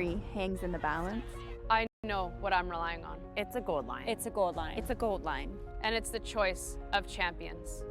victory hangs in the balance. I know what I'm relying on. It's a gold line. It's a gold line. It's a gold line. And it's the choice of champions.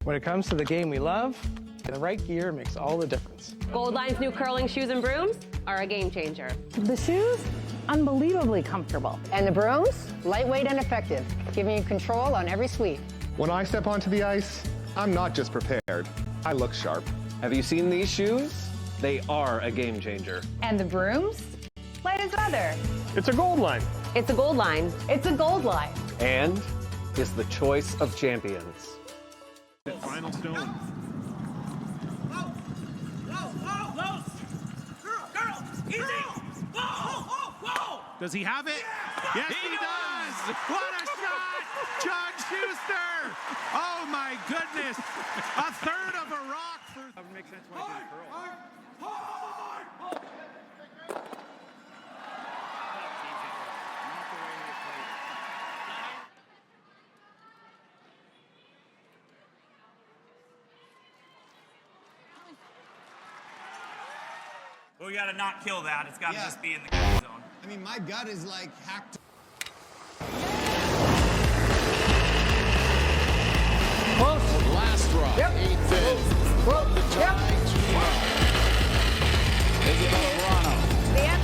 When it comes to the game we love, the right gear makes all the difference. Gold Line's new curling shoes and brooms are a game changer. The shoes, unbelievably comfortable. And the brooms, lightweight and effective, giving you control on every sweep. When I step onto the ice, I'm not just prepared, I look sharp. Have you seen these shoes? They are a game changer. And the brooms, light as feather. It's a gold line. It's a gold line. It's a gold line. And is the choice of champions. Final stone. Does he have it? Yes, he does! What a shot! John Schuster! Oh my goodness! A third of a rock for... That would make sense when I do curl. Well, we gotta not kill that. It's gotta just be in the gut zone. I mean, my gut is like hacked. Close. Last drop. Yep. 8th in. From the tie to Isabella Brano. Yep.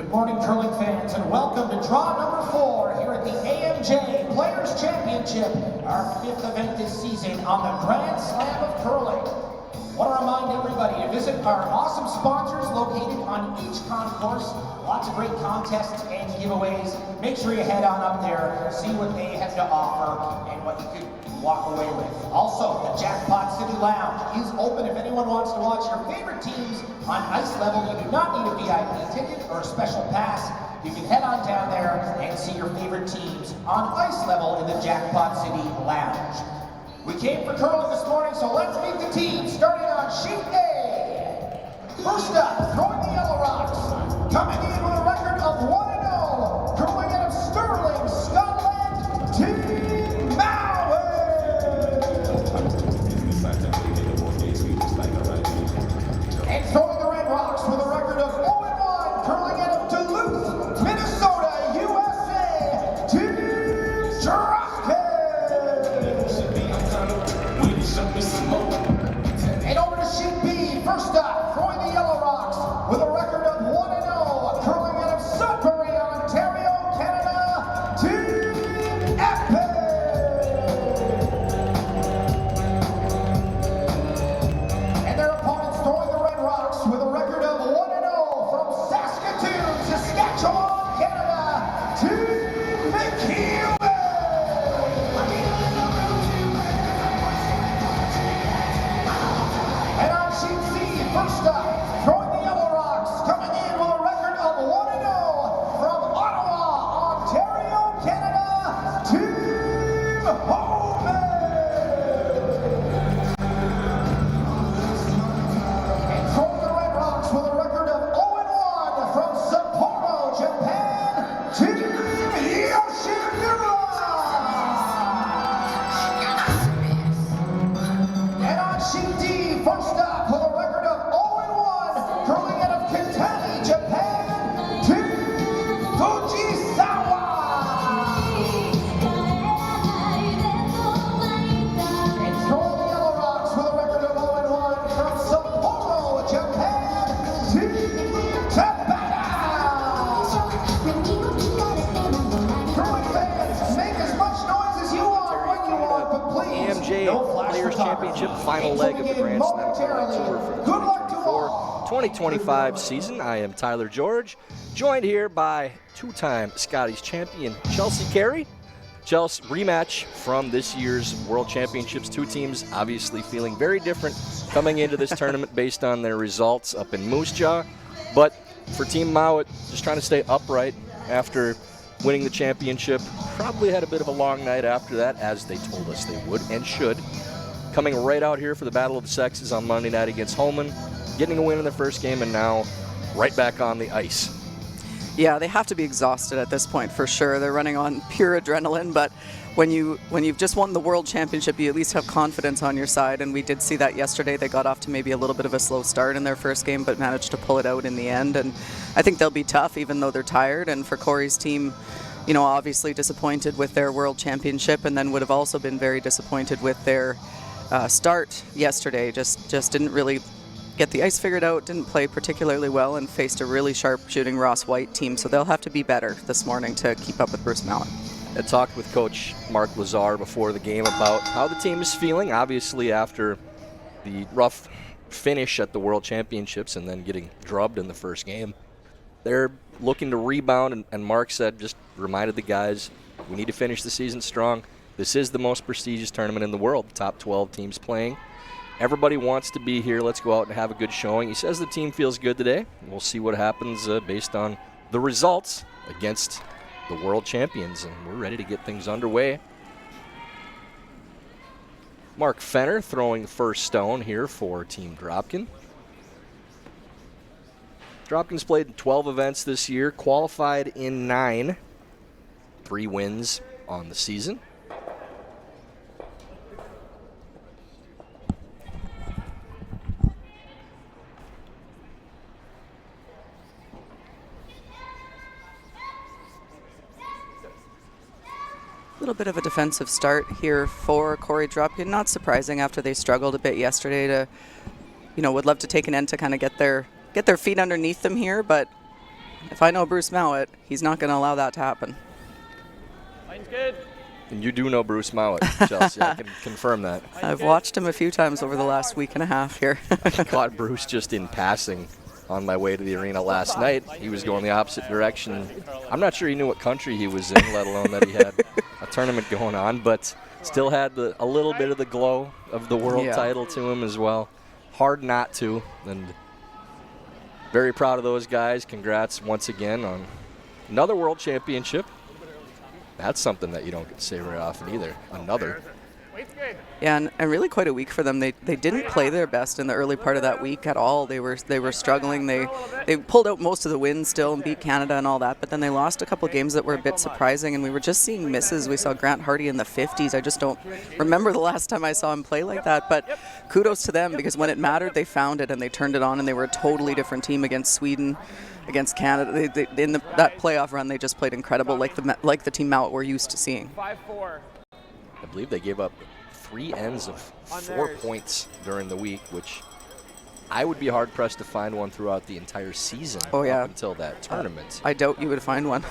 Good morning, curling fans, and welcome to draw number 4 here at the AMJ Players Championship, our 5th event this season on the Grand Slam of Curling. I want to remind everybody to visit our awesome sponsors located on each concourse. Lots of great contests and giveaways. Make sure you head on up there, see what they have to offer and what you could walk away with. Also, the Jackpot City Lounge is open if anyone wants to watch your favorite teams on ice level. You do not need a VIP ticket or a special pass. You can head on down there and see your favorite teams on ice level in the Jackpot City Lounge. We came for curling this morning, so let's meet the team, starting on sheet A. First up, throwing the yellow rocks, coming in with a record of 1-0, curling out of Stirling, Scotland, Team Mouat. And throwing the red rocks with a record of 0-1, curling out of Duluth, Minnesota, USA, Team Dropkin. And over to sheet B, first up, throwing the yellow rocks with a record of 1-0, curling out of Sudbury, Ontario, Canada, Team Epic. And their opponents throwing the red rocks with a record of 1-0 from Saskatoon, Saskatchewan, Canada, Team McKeown. And on sheet C, first up, throwing the yellow rocks, coming in with a record of 1-0 from Ottawa, Ontario, Canada, Team Homan. And throwing the red rocks with a record of 0-1 from Sapporo, Japan, Team Yoshimura. And on sheet D, first up, with a record of 0-1, curling out of Kitami, Japan, Team Fujisawa. And throwing the yellow rocks with a record of 0-1 from Sapporo, Japan, Team Tabata. Curling fans, make as much noise as you want when you want, but please, AMJ no flash Players photography. Championship final leg of the Grand Slam Curling Tour for the Good luck to all. 2024-2025 season. I am Tyler George, joined here by two-time Scotties champion Chelsea Carey. Chelsea, rematch from this year's World Championships. Two teams obviously feeling very different coming into this tournament based on their results up in Moose Jaw. But for Team Mouat, just trying to stay upright after winning the championship. Probably had a bit of a long night after that, as they told us they would and should. Coming right out here for the Battle of the Sexes on Monday night against Holman, getting a win in the first game, and now right back on the ice. Yeah, they have to be exhausted at this point for sure. They're running on pure adrenaline, but when you've just won the World Championship, you at least have confidence on your side, and we did see that yesterday. They got off to maybe a little bit of a slow start in their first game, but managed to pull it out in the end, and I think they'll be tough even though they're tired. And for Corey's team, you know, obviously disappointed with their World Championship, and then would have also been very disappointed with their start yesterday. Just didn't really get the ice figured out, didn't play particularly well, and faced a really sharp shooting Ross White team, so they'll have to be better this morning to keep up with Bruce Mouat. I talked with Coach Mark Lazar before the game about how the team is feeling, obviously after the rough finish at the World Championships and then getting drubbed in the first game. They're looking to rebound, and Mark said, just reminded the guys, we need to finish the season strong. This is the most prestigious tournament in the world, top 12 teams playing. Everybody wants to be here. Let's go out and have a good showing. He says the team feels good today. We'll see what happens based on the results against the world champions, and we're ready to get things underway. Mark Fenner throwing the first stone here for Team Dropkin. Dropkin's played in 12 events this year, qualified in 9, 3 wins on the season. A little bit of a defensive start here for Corey Dropkin. Not surprising after they struggled a bit yesterday. To, would love to take an end to kind of get their feet underneath them here, but if I know Bruce Mouat, he's not going to allow that to happen. Line's good. And you do know Bruce Mouat, Chelsea. I can confirm that. I've watched him a few times over the last week and a half here. I caught Bruce just in passing on my way to the arena last night. He was going the opposite direction. I'm not sure he knew what country he was in, let alone that he had a tournament going on, but still had a little bit of the glow of the world title to him as well. Hard not to, and very proud of those guys. Congrats once again on another world championship. That's something that you don't get to say very often either. Another. Yeah, and really quite a week for them. They didn't play their best in the early part of that week at all. They were struggling. They pulled out most of the wins still and beat Canada and all that, but then they lost a couple games that were a bit surprising, and we were just seeing misses. We saw Grant Hardy in the 50s. I just don't remember the last time I saw him play like that, but kudos to them, because when it mattered, they found it and they turned it on, and they were a totally different team against Sweden, against Canada. In that playoff run, they just played incredible, like the Team Mouat we're used to seeing. 5-4. I believe they gave up 3 ends of 4 points during the week, which I would be hard-pressed to find one throughout the entire season up until that tournament. I doubt you would find one.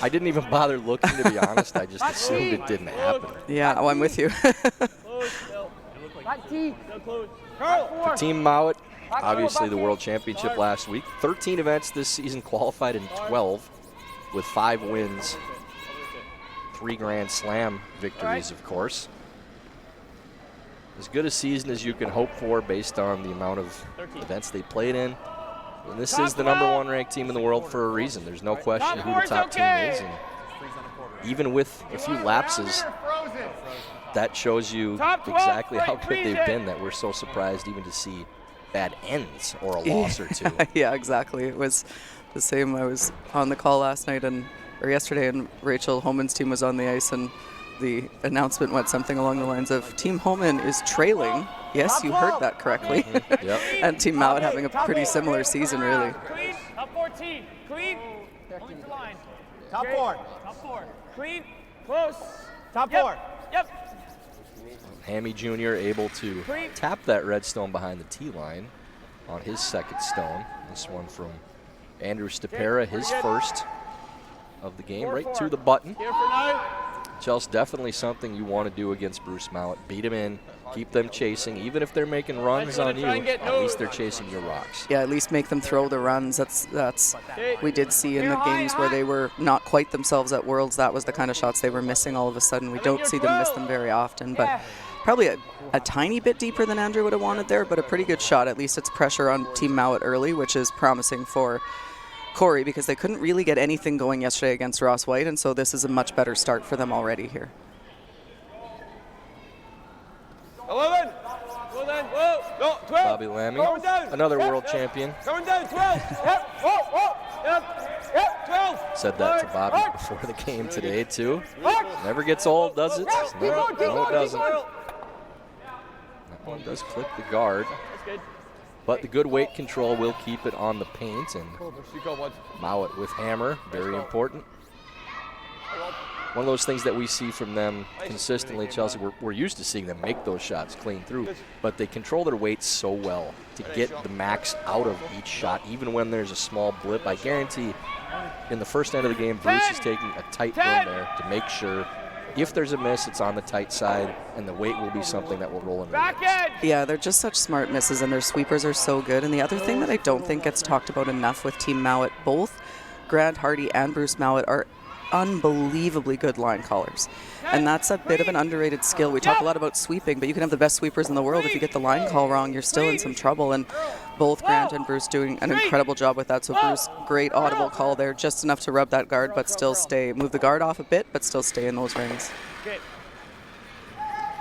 I didn't even bother looking, to be honest. I just assumed it didn't happen. Yeah, oh, I'm with you. For Team Mouat, obviously the World Championship last week. 13 events this season, qualified in 12 with 5 wins. 3 Grand Slam victories, of course. As good a season as you can hope for based on the amount of events they played in. And this is the #1 ranked team in the world for a reason. There's no question who the top team is. And even with a few lapses, that shows you exactly how good they've been, that we're so surprised even to see bad ends or a loss or two. Yeah, exactly. It was the same. I was on the call last night or yesterday, and Rachel Homan's team was on the ice, and the announcement went something along the lines of Team Homan is trailing. Yes, you heard that correctly. Yep. And Team Mouat having a pretty similar season, really. Clean. Top 14. Clean. Point the line. Top 4. Top 4. Clean. Close. Top 4. Yep. Hammy Jr. able to tap that red stone behind the tee line on his second stone. This one from Andrew Stepera, his first of the game, right to the button. Chelsea, definitely something you want to do against Bruce Mouat. Beat him in, keep them chasing. Even if they're making runs on you, at least they're chasing your rocks. Yeah, at least make them throw the runs. That's we did see in the games where they were not quite themselves at Worlds. That was the kind of shots they were missing all of a sudden. We don't see them miss them very often, but probably a tiny bit deeper than Andrew would have wanted there, but a pretty good shot. At least it's pressure on Team Mouat early, which is promising for Corey, because they couldn't really get anything going yesterday against Ross White, and so this is a much better start for them already here. 11. Well then, whoa, no, 12. Bobby Lammy, another world champion. Going down, 12. Yep, whoa, yep, 12. Said that to Bobby before the game today, too. Never gets old, does it? No, it doesn't. That one does clip the guard. That's good. But the good weight control will keep it on the paint, and Mouat with hammer, very important. One of those things that we see from them consistently, Chelsea, we're used to seeing them make those shots clean through, but they control their weight so well to get the max out of each shot, even when there's a small blip. I guarantee in the first end of the game, Bruce is taking a tight run there to make sure if there's a miss, it's on the tight side, and the weight will be something that will roll in. Yeah, they're just such smart misses, and their sweepers are so good. And the other thing that I don't think gets talked about enough with Team Mouat, both Grant Hardy and Bruce Mouat are unbelievably good line callers. And that's a bit of an underrated skill. We talk a lot about sweeping, but you can have the best sweepers in the world. If you get the line call wrong, you're still in some trouble. And both Grant and Bruce doing an incredible job with that. So Bruce, great audible call there, just enough to rub that guard, but still move the guard off a bit, but still stay in those rings.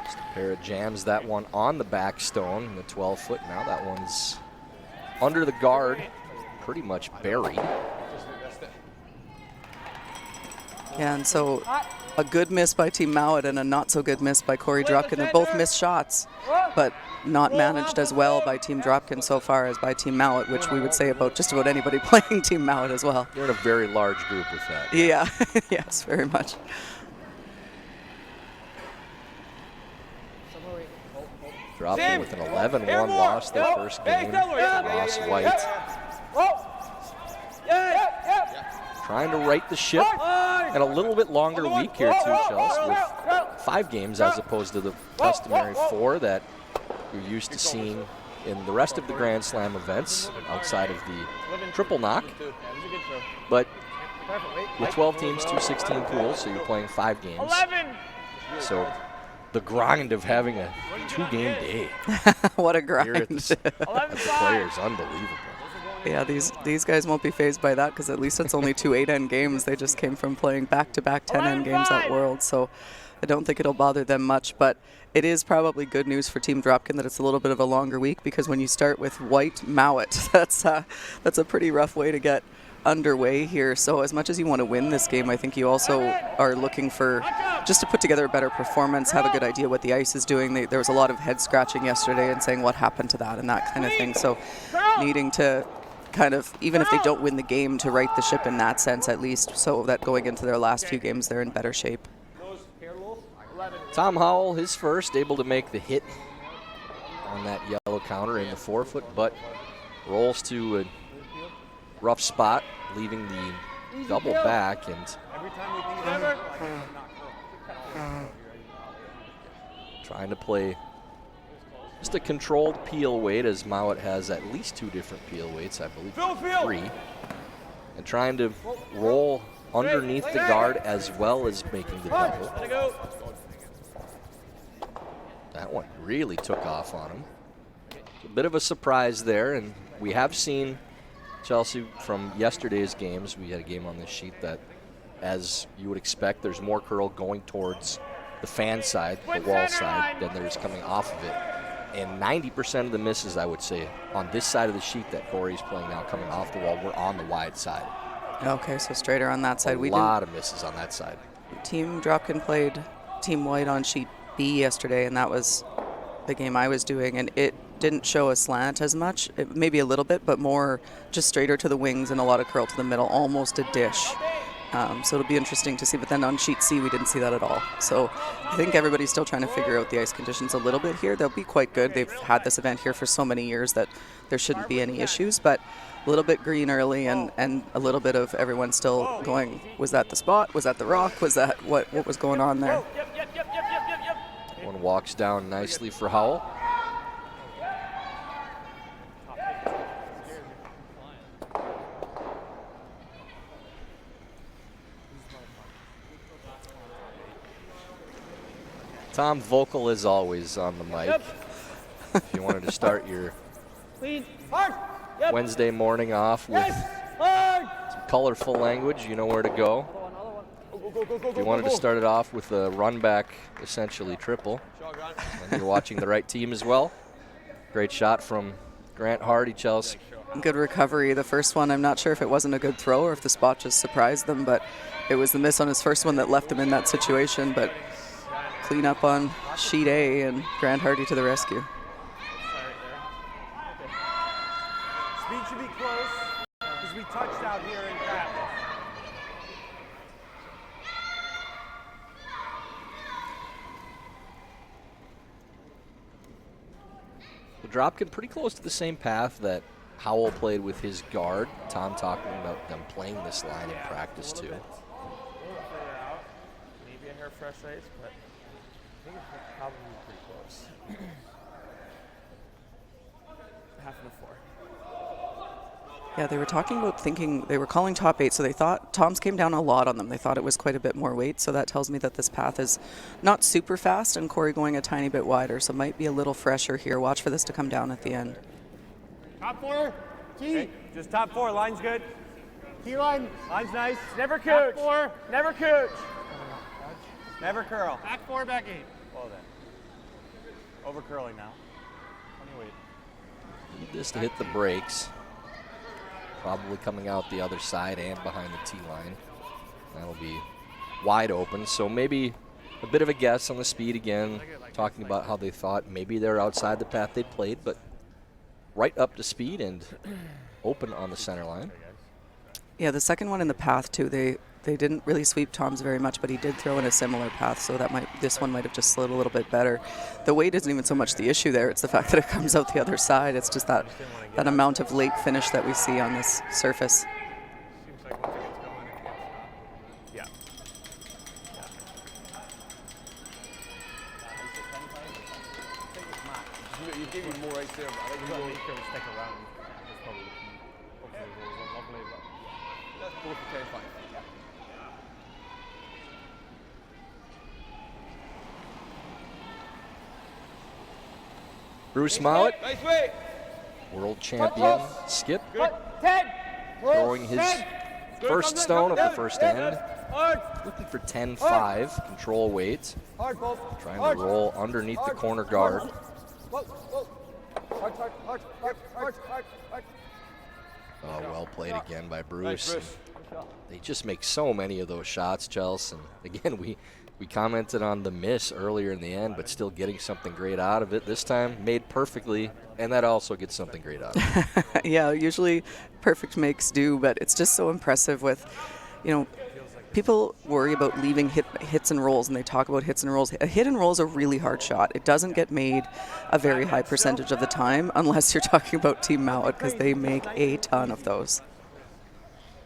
Stepera jams that one on the back stone, the 12-foot. Now that one's under the guard, pretty much buried. Yeah, and so a good miss by Team Mouat and a not so good miss by Corey Dropkin. They're both missed shots, but not managed as well by Team Dropkin so far as by Team Mouat, which we would say about just about anybody playing Team Mouat as well. You're in a very large group with that. Yeah, yes, very much. Dropkin with an 11-1 loss their first game to Ross White. trying to right the ship. And a little bit longer week here too, Chelsea, with 5 games as opposed to the customary 4 that you're used to seeing in the rest of the Grand Slam events outside of the triple knock. But with 12 teams, 2 16 pools, so you're playing 5 games. So the grind of having a 2-game day. What a grind. Here at the Players, unbelievable. Yeah, these guys won't be fazed by that because at least it's only 2 8-end games. They just came from playing back-to-back 10-end games at Worlds, so I don't think it'll bother them much. But it is probably good news for Team Dropkin that it's a little bit of a longer week, because when you start with white Mouat, that's a pretty rough way to get underway here. So as much as you want to win this game, I think you also are looking for just to put together a better performance, have a good idea what the ice is doing. There was a lot of head scratching yesterday and saying what happened to that and that kind of thing. So needing to kind of, even if they don't win the game, to right the ship in that sense at least, so that going into their last few games they're in better shape. Tom Howell, his first, able to make the hit on that yellow counter in the forefoot, but rolls to a rough spot, leaving the double back, and trying to play just a controlled peel weight, as Mouat has at least 2 different peel weights, I believe 3, and trying to roll underneath the guard as well as making the double. That one really took off on him. A bit of a surprise there, and we have seen Chelsea from yesterday's games. We had a game on this sheet that, as you would expect, there's more curl going towards the fan side, the wall side, than there's coming off of it. And 90% of the misses, I would say, on this side of the sheet that Corey's playing now coming off the wall, were on the wide side. Okay, so straighter on that side. A lot of misses on that side. Team Dropkin played Team White on sheet B yesterday, and that was the game I was doing, and it didn't show a slant as much, maybe a little bit, but more just straighter to the wings and a lot of curl to the middle, almost a dish. So it'll be interesting to see, but then on sheet C we didn't see that at all. So I think everybody's still trying to figure out the ice conditions a little bit here. They'll be quite good. They've had this event here for so many years that there shouldn't be any issues, but a little bit green early, and a little bit of everyone still going, was that the spot? Was that the rock? Was that what was going on there? One walks down nicely for Howell. Tom, vocal as always on the mic. If you wanted to start your Wednesday morning off with some colorful language, you know where to go. If you wanted to start it off with a run back, essentially triple, and you're watching the right team as well. Great shot from Grant Hardy, Chelsea. Good recovery. The first one, I'm not sure if it wasn't a good throw or if the spot just surprised them, but it was the miss on his first one that left him in that situation. But clean up on sheet A, and Grant Hardy to the rescue. Speed should be close, because we touched out here in practice. The Dropkin pretty close to the same path that Howell played with his guard. Tom talking about them playing this line in practice too. Maybe a hair fresh ice, but I think it's probably pretty close. Half of a 4. Yeah, they were talking about thinking, they were calling top 8, so they thought Tom's came down a lot on them. They thought it was quite a bit more weight, so that tells me that this path is not super fast, and Corey going a tiny bit wider, so might be a little fresher here. Watch for this to come down at the end. Top 4, key. Okay, just top 4, line's good. Key line, line's nice. Never coach. Top 4, never coach. Never curl. Back 4, back 8. Well then. Over curling now. 20 weight. Need this to hit the brakes. Probably coming out the other side and behind the tee line. That'll be wide open. So maybe a bit of a guess on the speed again. Talking about how they thought maybe they're outside the path they played, but right up to speed and open on the center line. Yeah, the second one in the path too, they didn't really sweep Tom's very much, but he did throw in a similar path, so that this one might have just slid a little bit better. The weight isn't even so much the issue there, it's the fact that it comes out the other side. It's just that amount of late finish that we see on this surface. you gave me more right there. But I think we will stick around. That's probably the key. Hopefully, it goes lovely, but let's go for 10-5. Yeah. Bruce Mouat, Nice way. world champion skip, throwing his first stone of the first end. Looking for 10-5, control weight. Trying to roll underneath the corner guard. Oh, well played again by Bruce. They just make so many of those shots, Chelsea. And again, we commented on the miss earlier in the end, but still getting something great out of it. This time, made perfectly, and that also gets something great out of it. Yeah, usually perfect makes do, but it's just so impressive with, you know, people worry about leaving hits and rolls, and they talk about hits and rolls. A hit and roll is a really hard shot. It doesn't get made a very high percentage of the time unless you're talking about Team Mouat, because they make a ton of those.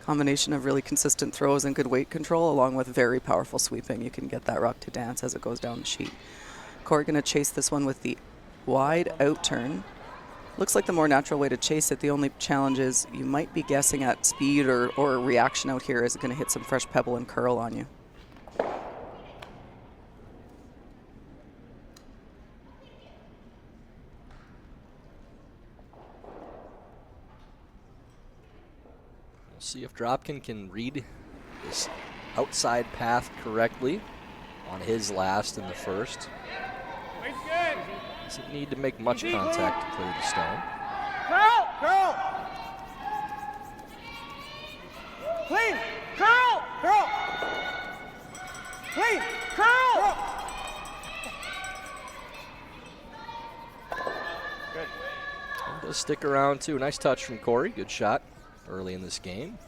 Combination of really consistent throws and good weight control, along with very powerful sweeping. You can get that rock to dance as it goes down the sheet. Corey going to chase this one with the wide out turn. Looks like the more natural way to chase it. The only challenge is you might be guessing at speed or reaction out here. Is it going to hit some fresh pebble and curl on you? We'll see if Dropkin can read this outside path correctly on his last in the first. Doesn't need to make much contact to clear the stone. Curl! Clean! Curl! Clean! Curl! Good. Does stick around too. Nice touch from Corey. Good shot early in this game.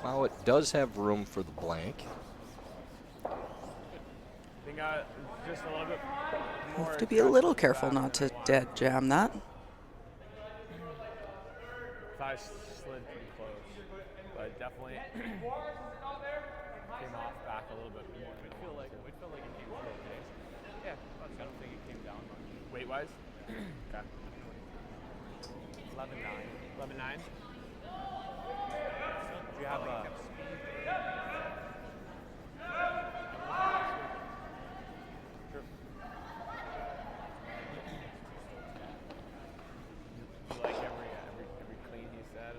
Mouat does have room for the blank. I think just a little bit. Have to be a little careful not to dead jam that. I slid pretty close, but definitely came off back a little bit more. It feel like it came through okay. Yeah, I don't think it came down much. Weight wise? Okay. 11-9. 11-9? Do you have a like every clean he said,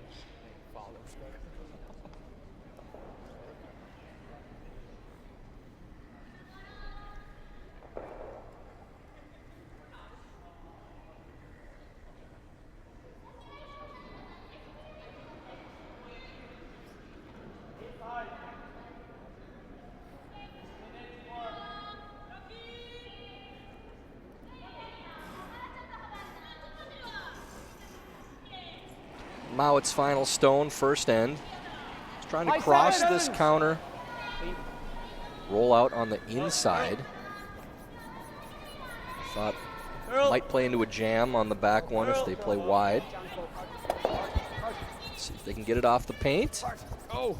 follow. Mouat's final stone, first end. He's trying to cross this counter. Roll out on the inside. Thought might play into a jam on the back one if they play wide. See if they can get it off the paint. Oh.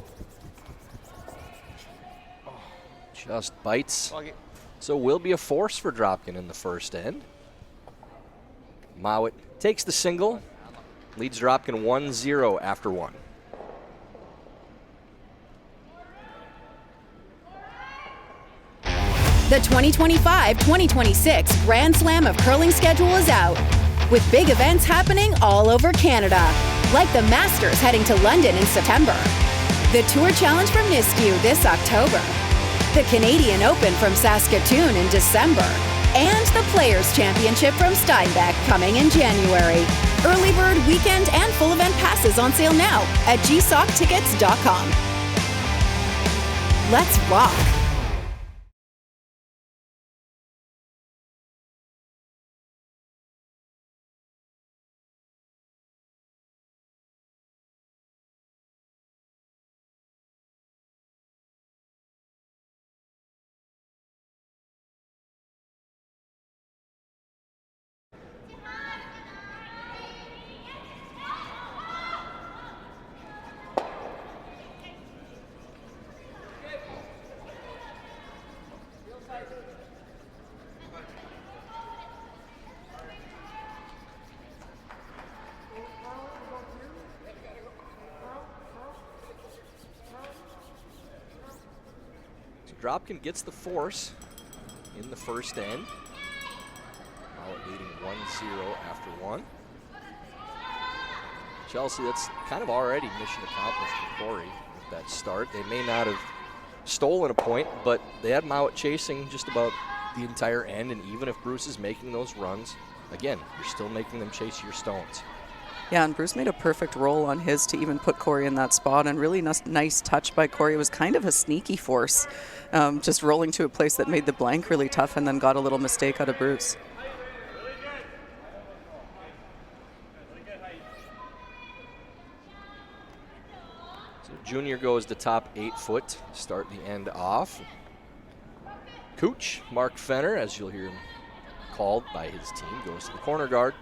Just bites. So will be a force for Dropkin in the first end. Mouat takes the single. Leads Dropkin 1-0 after one. The 2025-2026 Grand Slam of Curling schedule is out, with big events happening all over Canada, like the Masters heading to London in September, the Tour Challenge from Nisku this October, the Canadian Open from Saskatoon in December, and the Players' Championship from Steinbeck coming in January. Early bird weekend and full event passes on sale now at gsoctickets.com. Let's rock! Dropkin gets the force in the first end. Mouat leading 1-0 after one. Chelsea, that's kind of already mission accomplished for Corey with that start. They may not have stolen a point, but they had Mouat chasing just about the entire end, and even if Bruce is making those runs, again, you're still making them chase your stones. Yeah, and Bruce made a perfect roll on his to even put Corey in that spot, and really nice touch by Corey. It was kind of a sneaky force, just rolling to a place that made the blank really tough and then got a little mistake out of Bruce. So Junior goes to top 8 foot, start the end off. Cooch, Mark Fenner, as you'll hear him called by his team, goes to the corner guard.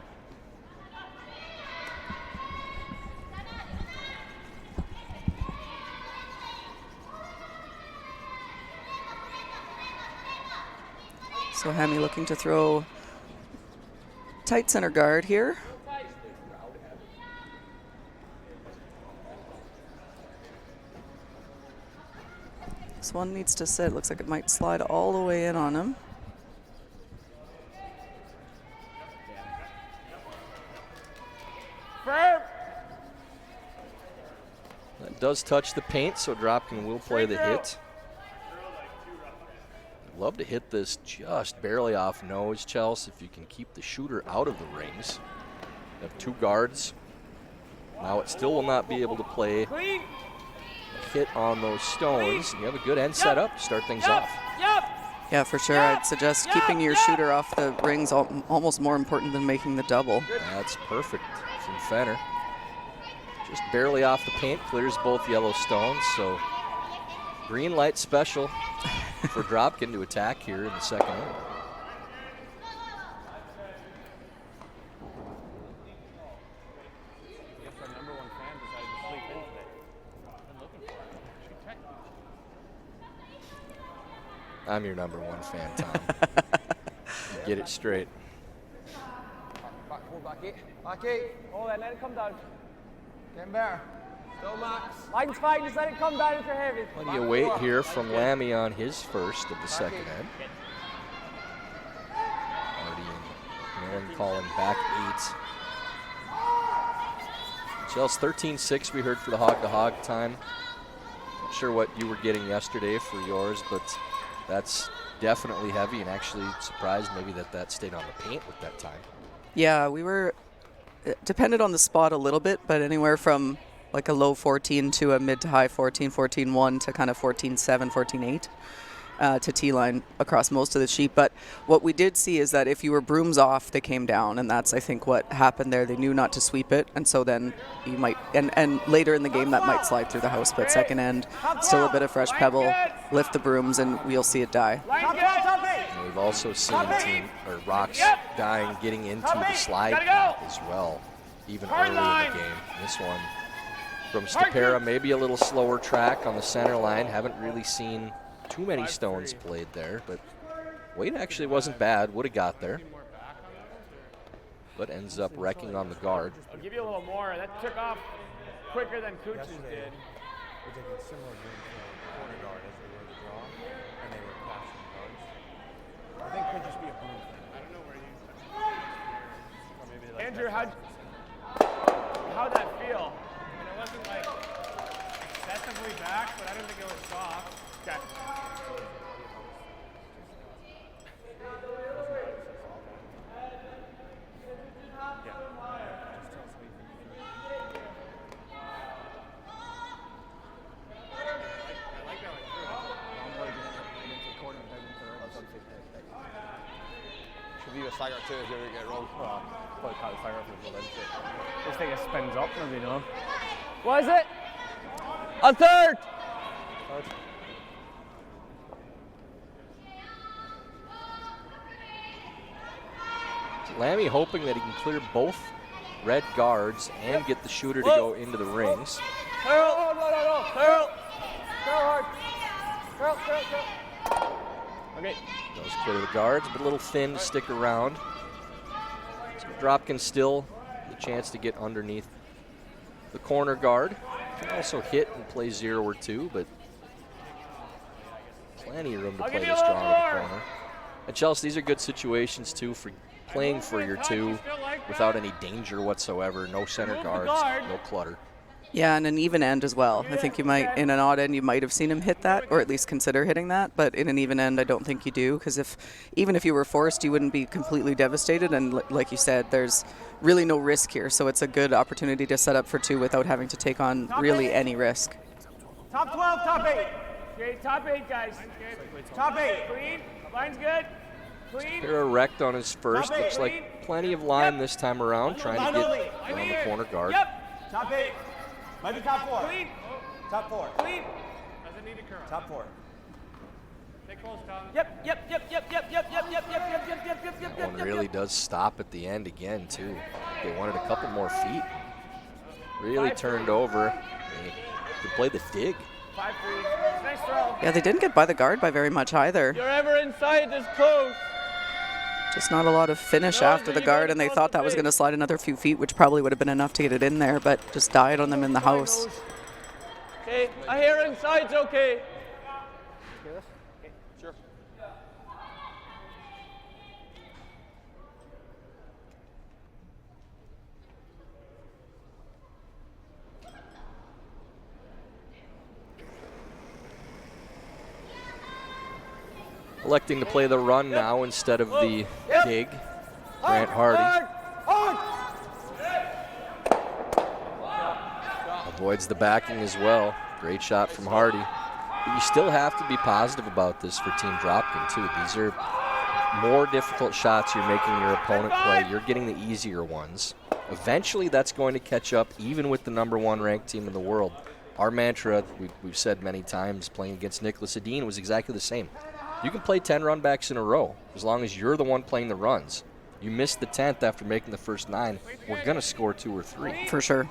So Hammy looking to throw tight center guard here. This one needs to sit. Looks like it might slide all the way in on him. Firm. That does touch the paint, so Dropkin will play the hit. Love to hit this just barely off nose, Chelsea, if you can keep the shooter out of the rings. You have 2 guards. Now it still will not be able to play a hit on those stones. You have a good end set up to start things off. Yeah, for sure. I'd suggest keeping your shooter off the rings, almost more important than making the double. That's perfect from Fenner. Just barely off the paint, clears both yellow stones, so green light special for Dropkin to attack here in the second inning. I'm your number 1 fan, Tom. Get it straight. Back 4, back 8. Back 8. Oh, then let it come down. Getting better. Still Max. Line's fine, just let it come down if you're heavy. Plenty of weight here from Lammy on his first of the second end. Marty and Millen calling back 8. Chelsea 13-6 we heard for the hog-to-hog time. Not sure what you were getting yesterday for yours, but that's definitely heavy, and actually surprised maybe that stayed on the paint with that time. Yeah, we were depended on the spot a little bit, but anywhere from like a low 14 to a mid to high 14, 14-1 to kind of 14-7, 14-8 to T-line across most of the sheet. But what we did see is that if you were brooms off, they came down, and that's, I think, what happened there. They knew not to sweep it, and so then you might, and later in the game that might slide through the house, but second end, still a bit of fresh pebble, lift the brooms, and we'll see it die. And we've also seen Rocks dying getting into the slide path as well, even early in the game. This one from Stapera, maybe a little slower track on the center line. Haven't really seen too many stones played there, but weight actually wasn't bad. Would have got there, but ends up wrecking on the guard. I'll give you a little more. That took off quicker than Cooch's did. We're taking similar game to the corner guard as they were the draw, and they were passing guards. I think it could just be a boom thing. I don't know where you. Or maybe like Andrew, how'd that feel? I mean, it wasn't like excessively back, but I didn't think it was soft. Okay. Should be a stagger too if you ever get wrong. Well, probably can't stagger up as well. This thing spins up, maybe, no? What is it? A third! Lammy hoping that he can clear both red guards and get the shooter to go into the rings. Curl! No. Curl! Curl hard. Curl. Okay. Does clear the guards, but a little thin to stick around. So Dropkin still the chance to get underneath the corner guard. Can also hit and play 0 or 2, but Plenty of room to play this draw into the corner. And Chelsea, these are good situations too for playing for your 2 without any danger whatsoever. No center guards, no clutter. Yeah, and an even end as well. I think you might, in an odd end, you might have seen him hit that, or at least consider hitting that. But in an even end, I don't think you do, because even if you were forced, you wouldn't be completely devastated. And like you said, there's really no risk here, so it's a good opportunity to set up for 2 without having to take on really any risk. Top 12, top 8. Okay, top 8, guys. Top 8. Clean. Line's good. Clean. Here erect on his first. Looks like plenty of line this time around, trying to get around the corner guard. Yep. Top 8. Might be top 4. Clean. Top 4. Clean. Doesn't need a curl. Top 4. Stay close, Tom. Yep. That one really does stop at the end again, too. They wanted a couple more feet. Really turned over. They could play the dig. 5-3. Nice throw. Yeah, they didn't get by the guard by very much either. You're ever inside this close. Just not a lot of finish after the guard, and they thought that was going to slide another few feet, which probably would have been enough to get it in there, but just died on them in the house. Okay, I hear inside's okay. Sure. Electing to play the run now instead of the dig. Grant Hardy avoids the backing as well. Great shot from Hardy. But you still have to be positive about this for Team Dropkin too. These are more difficult shots you're making your opponent play. You're getting the easier ones. Eventually that's going to catch up even with the #1 ranked team in the world. Our mantra, we've said many times, playing against Nicholas Edin was exactly the same. You can play 10 run backs in a row as long as you're the one playing the runs. You miss the 10th after making the first 9, we're going to score 2 or 3. For sure.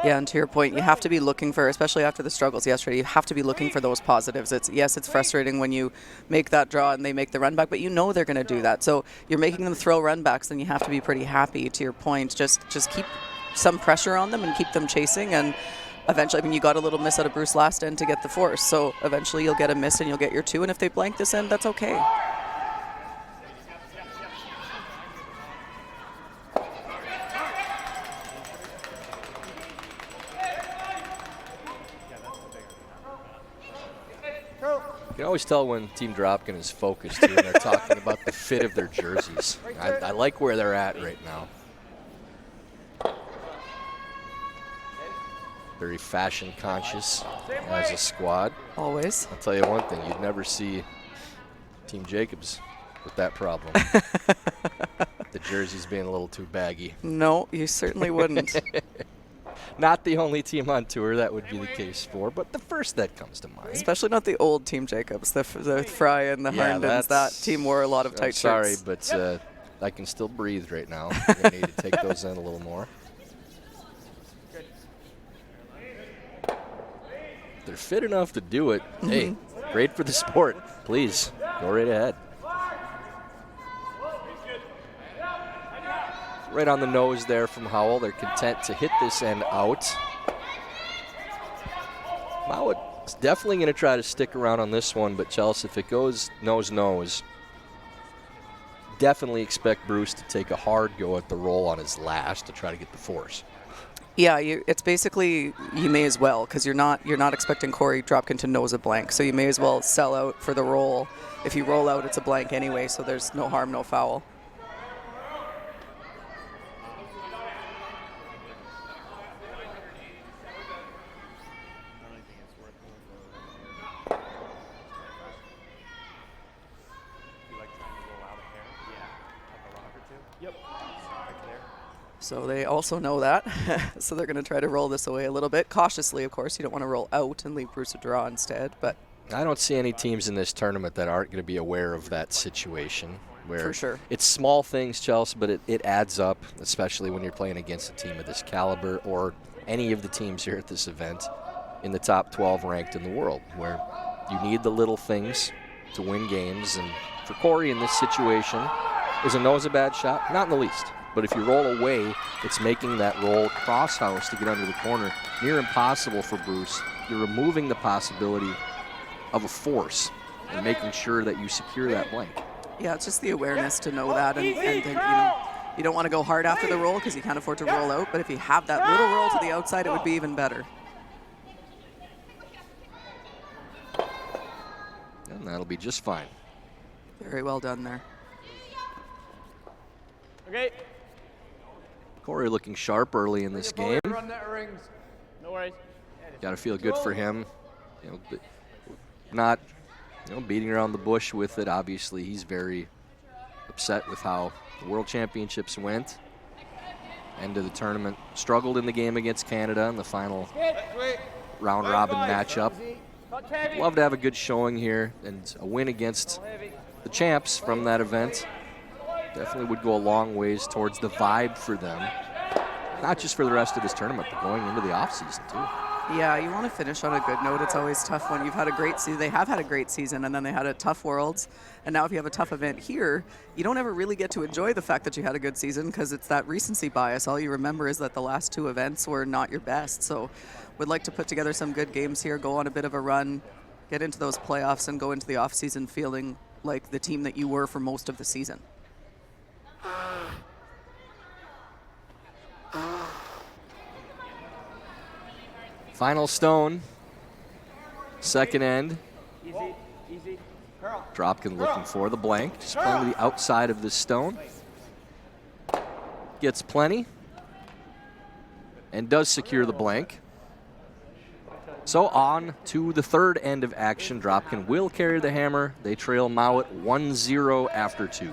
Yeah, and to your point, you have to be looking for, especially after the struggles yesterday, you have to be looking for those positives. Yes, it's frustrating when you make that draw and they make the run back, but you know they're going to do that. So you're making them throw run backs, then you have to be pretty happy. To your point, just keep some pressure on them and keep them chasing, and eventually, I mean, you got a little miss out of Bruce last end to get the force, so eventually you'll get a miss and you'll get your 2, and if they blank this end, that's okay. You can always tell when Team Dropkin is focused too, and they're talking about the fit of their jerseys. I like where they're at right now. Very fashion conscious as a squad. Always. I'll tell you one thing, you'd never see Team Jacobs with that problem. The jerseys being a little too baggy. No, you certainly wouldn't. Not the only team on tour that would be the case for, but the first that comes to mind. Especially not the old Team Jacobs, the Fry and the Harndens. That team wore a lot of tight sorry, shirts. but I can still breathe right now. I'm going to need to take those in a little more. They're fit enough to do it. Hey, great for the sport. Please, go right ahead. Right on the nose there from Howell. They're content to hit this end out. Mouat is definitely going to try to stick around on this one, but Chelsea, if it goes nose-nose, definitely expect Bruce to take a hard go at the roll on his last to try to get the force. Yeah, it's basically you may as well, because you're not expecting Corey Dropkin to nose a blank, so you may as well sell out for the roll. If you roll out, it's a blank anyway, so there's no harm, no foul. So they also know that, so they're going to try to roll this away a little bit. Cautiously, of course. You don't want to roll out and leave Bruce a draw instead. But I don't see any teams in this tournament that aren't going to be aware of that situation. Where for sure. It's small things, Chelsea, but it adds up, especially when you're playing against a team of this caliber or any of the teams here at this event in the top 12 ranked in the world, where you need the little things to win games. And for Corey in this situation, is a nose a bad shot? Not in the least. But if you roll away, it's making that roll cross-house to get under the corner near impossible for Bruce. You're removing the possibility of a force and making sure that you secure that blank. Yeah, it's just the awareness to know that and think, you know, you don't want to go hard after the roll because you can't afford to roll out, but if you have that little roll to the outside, it would be even better. And that'll be just fine. Very well done there. Okay. Corey looking sharp early in this game. Run that rings. No worries. Got to feel good for him. You know, not, you know, beating around the bush with it. Obviously, he's very upset with how the World Championships went. End of the tournament. Struggled in the game against Canada in the final round-robin matchup. Love to have a good showing here, and a win against the champs from that event definitely would go a long ways towards the vibe for them. Not just for the rest of this tournament, but going into the offseason too. Yeah, you want to finish on a good note. It's always tough when you've had a great season. They have had a great season, and then they had a tough Worlds. And now if you have a tough event here, you don't ever really get to enjoy the fact that you had a good season because it's that recency bias. All you remember is that the last two events were not your best. So would like to put together some good games here, go on a bit of a run, get into those playoffs, and go into the offseason feeling like the team that you were for most of the season. Final stone, second end. Easy. Curl. Dropkin looking for the blank, just playing to the outside of this stone. Gets plenty and does secure the blank. So on to the third end of action. Dropkin will carry the hammer. They trail Mouat 1-0 after 2.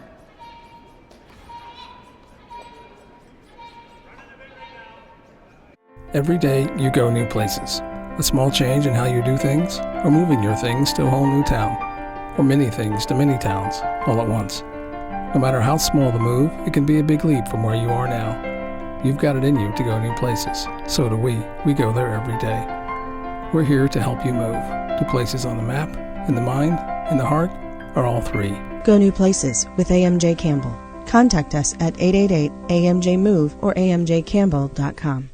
Every day you go new places. A small change in how you do things, or moving your things to a whole new town, or many things to many towns all at once. No matter how small the move, it can be a big leap from where you are now. You've got it in you to go new places. So do we. We go there every day. We're here to help you move to places on the map, in the mind, in the heart, or all three. Go new places with AMJ Campbell. Contact us at 888-AMJ-MOVE or amjcampbell.com.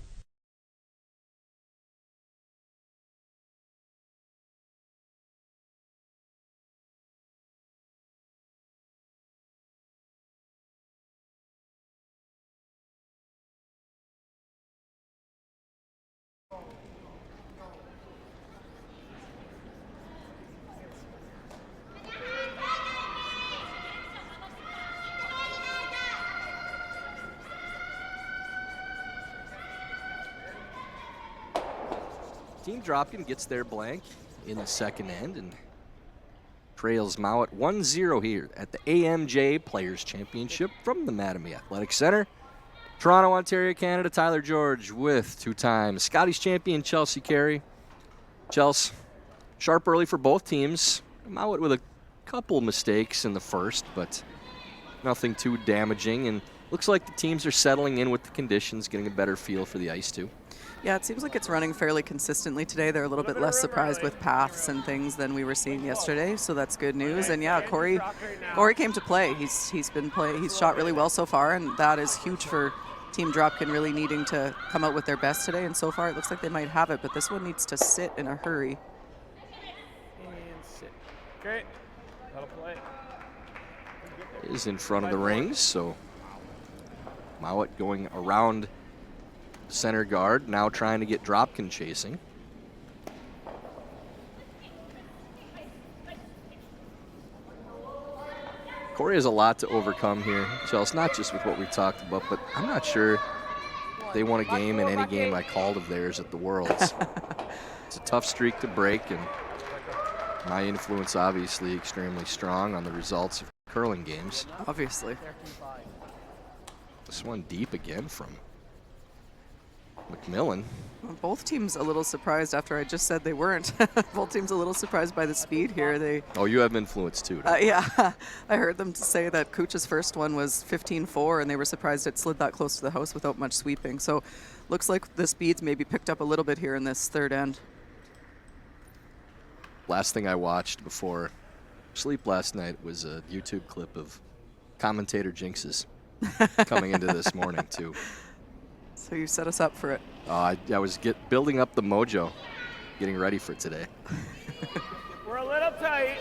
Team Dropkin gets their blank in the second end and trails Mouat 1-0 here at the AMJ Players Championship from the Mattamy Athletic Center. Toronto, Ontario, Canada. Tyler George with two-time Scotties champion Chelsea Carey. Chelsea, sharp early for both teams. Mouat with a couple mistakes in the first, but nothing too damaging. And looks like the teams are settling in with the conditions, getting a better feel for the ice too. Yeah, it seems like it's running fairly consistently today. They're a little bit less surprised with paths and things than we were seeing yesterday, so that's good news. And yeah, Corey came to play. He's shot really well so far, and that is huge for Team Dropkin really needing to come out with their best today. And so far, it looks like they might have it, but this one needs to sit in a hurry. And sit. Great. That'll play. Is in front of the rings, so Mouat going around center guard, now trying to get Dropkin chasing. Corey has a lot to overcome here, Chelsea, not just with what we talked about, but I'm not sure they won a game in any game I called of theirs at the Worlds. It's a tough streak to break, and my influence obviously extremely strong on the results of curling games. Obviously. This one deep again from McMillan. Well, both teams a little surprised after I just said they weren't. Both teams a little surprised by the speed here. Oh, you have influence too. Yeah, I heard them say that Kucha's first one was 15-4, and they were surprised it slid that close to the house without much sweeping. So looks like the speeds maybe picked up a little bit here in this third end. Last thing I watched before sleep last night was a YouTube clip of commentator jinxes coming into this morning too. So you set us up for it. I was building up the mojo, getting ready for today. We're a little tight.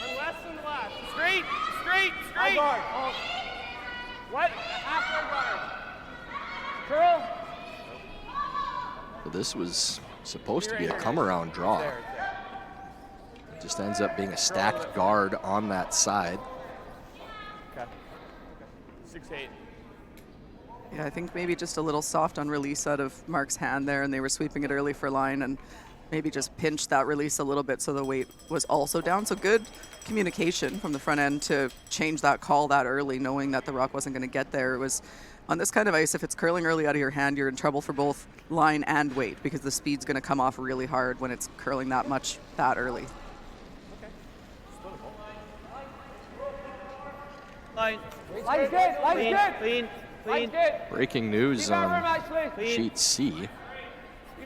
And less and less. Straight, straight, straight. Guard. Oh. What? Half guard. Curl. So this was supposed to be a come-around draw. It just ends up being a stacked guard on that side. Okay. 6-8. Yeah, I think maybe just a little soft on release out of Mark's hand there, and they were sweeping it early for line and maybe just pinched that release a little bit so the weight was also down. So good communication from the front end to change that call that early, knowing that the rock wasn't going to get there. It was on this kind of ice, if it's curling early out of your hand, you're in trouble for both line and weight because the speed's going to come off really hard when it's curling that much that early. Line. Line's good. Line's good. Clean. Clean. Breaking news on sheet C.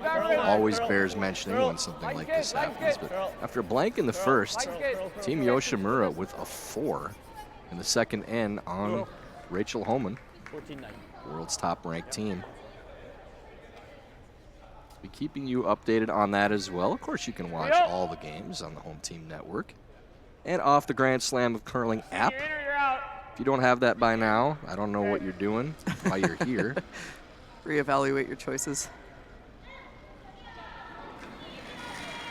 Always bears mentioning when something like this happens. But after a blank in the first, Team Yoshimura with a 4 in the second N on Rachel Homan, world's top-ranked team. Be keeping you updated on that as well. Of course, you can watch all the games on the Home Team Network and off the Grand Slam of Curling app. If you don't have that by now, I don't know what you're doing while you're here. Reevaluate your choices.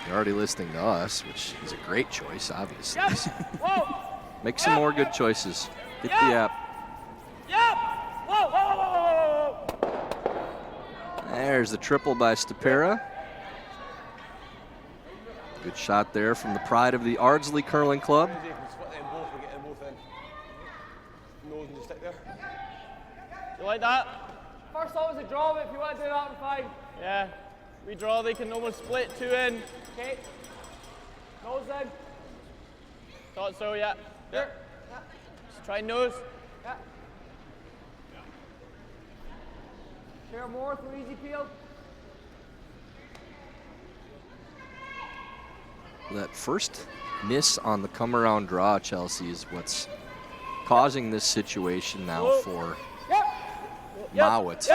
You're already listening to us, which is a great choice, obviously. So make some more good choices. Get the app. There's the triple by Stepera. Good shot there from the pride of the Ardsley Curling Club. You like that? First always a draw, but if you want to do that, fine. Yeah, we draw, they can almost split 2 in. Okay. Nose in. Thought so, yeah. Here. Yeah. Just try nose. Yeah. Share more through easy peel. That first miss on the come-around draw, Chelsea, is what's causing this situation now for Mouat.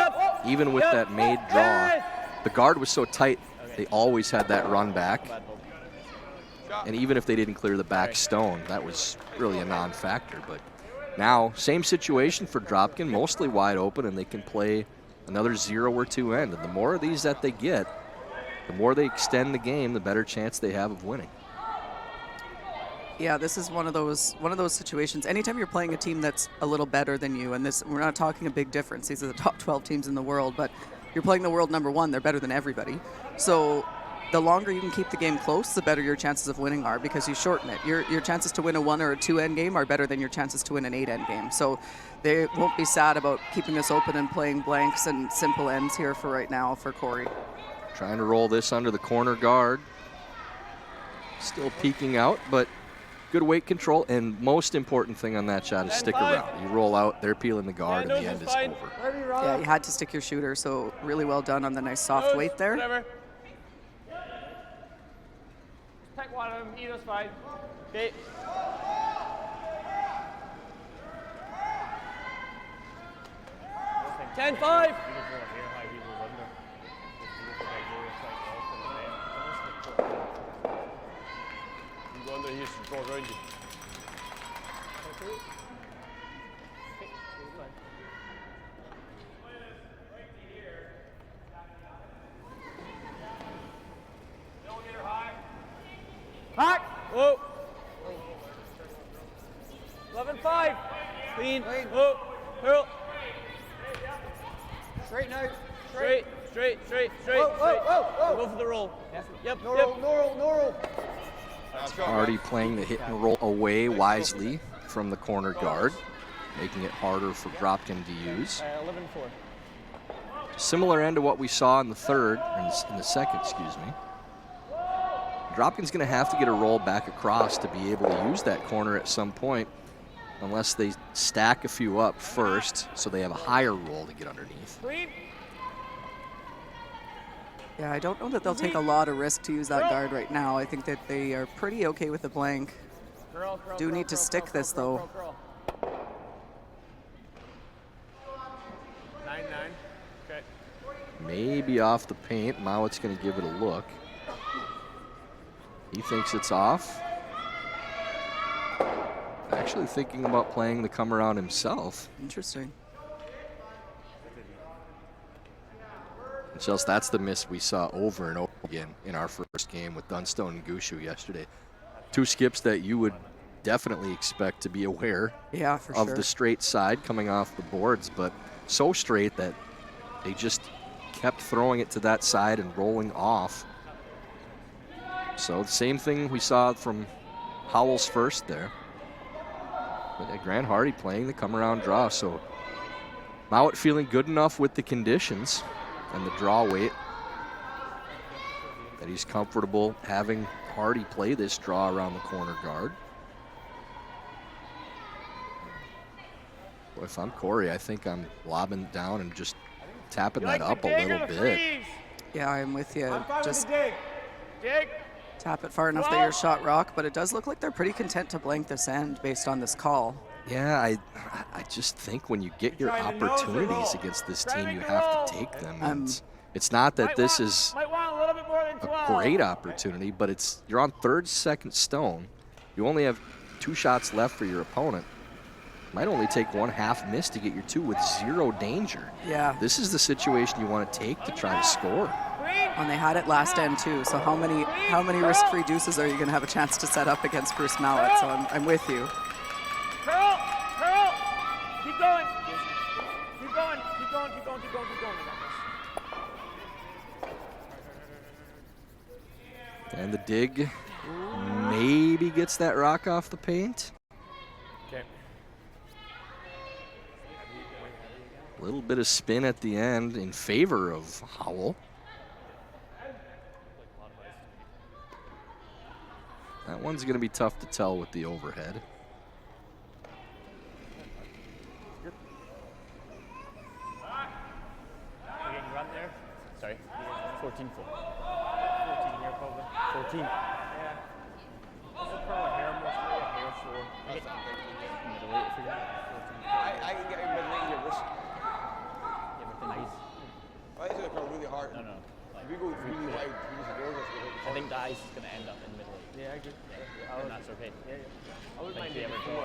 Even with that made draw, the guard was so tight, they always had that run back. And even if they didn't clear the back stone, that was really a non-factor. But now, same situation for Dropkin, mostly wide open, and they can play another 0 or 2 end. And the more of these that they get, the more they extend the game, the better chance they have of winning. Yeah, this is one of those situations. Anytime you're playing a team that's a little better than you, and this, we're not talking a big difference. These are the top 12 teams in the world, but you're playing the world #1. They're better than everybody. So the longer you can keep the game close, the better your chances of winning are because you shorten it. Your chances to win a 1 or a 2 end game are better than your chances to win an 8 end game. So they won't be sad about keeping this open and playing blanks and simple ends here for right now for Corey. Trying to roll this under the corner guard. Still peeking out, but good weight control, and most important thing on that shot is stick around. You roll out, they're peeling the guard, and the end is over. Yeah, you had to stick your shooter, so really well done on the nice soft weight there. Whatever. Pick one of them, either's fine. Okay. $10-5. You go under here, should go around you. Hack! Whoa! 11-5. Clean. Whoa. Hurl. Straight now. Straight. Whoa. Go for the roll. Yep. No roll. Already playing the hit and roll away wisely from the corner guard, making it harder for Dropkin to use. 11-4. Similar end to what we saw in the third, in the second, excuse me. Dropkin's going to have to get a roll back across to be able to use that corner at some point, unless they stack a few up first, so they have a higher roll to get underneath. Yeah, I don't know that they'll take a lot of risk to use that guard right now. I think that they are pretty okay with the blank. Do need to stick this, though. 9-9. Okay. Maybe off the paint. Mouat's going to give it a look. He thinks it's off. Actually thinking about playing the come around himself. Interesting. And Chelsea, that's the miss we saw over and over again in our first game with Dunstone and Gushu yesterday. Two skips that you would definitely expect to be aware of the straight side coming off the boards, but so straight that they just kept throwing it to that side and rolling off. So the same thing we saw from Howell's first there. But Grant Hardy playing the come around draw, so Mouat feeling good enough with the conditions and the draw weight that he's comfortable having Hardy play this draw around the corner guard. Boy, if I'm Corey, I think I'm lobbing down and just tapping that up a little bit. Yeah, I'm with you. Just dig. Tap it far enough that your shot rock, but it does look like they're pretty content to blank this end based on this call. Yeah, I just think when you get your opportunities against this team, you have to take them. And it's not that this is a great opportunity, but you're on third, second stone. You only have 2 shots left for your opponent. Might only take 1 half miss to get your 2 with 0 danger. Yeah. This is the situation you want to take to try to score. And they had it last end too, so how many risk-free deuces are you going to have a chance to set up against Bruce Mouat? So I'm with you. Curl, keep going. Keep going. And the dig maybe gets that rock off the paint. Okay. A little bit of spin at the end in favor of Howell. That one's going to be tough to tell with the overhead. Run there. Sorry. 14 full. 14 here, probably. 14. Yeah. Also curl a hair more for a hair for. Middleweight for you. I can get your middleweight in your wrist. Yeah, but then nice. Why is it curl really hard? No. If we go really wide, I think the ice is going to end up in the middleweight. Yeah, I agree. Yeah. And that's okay. Yeah. I wouldn't mind being four.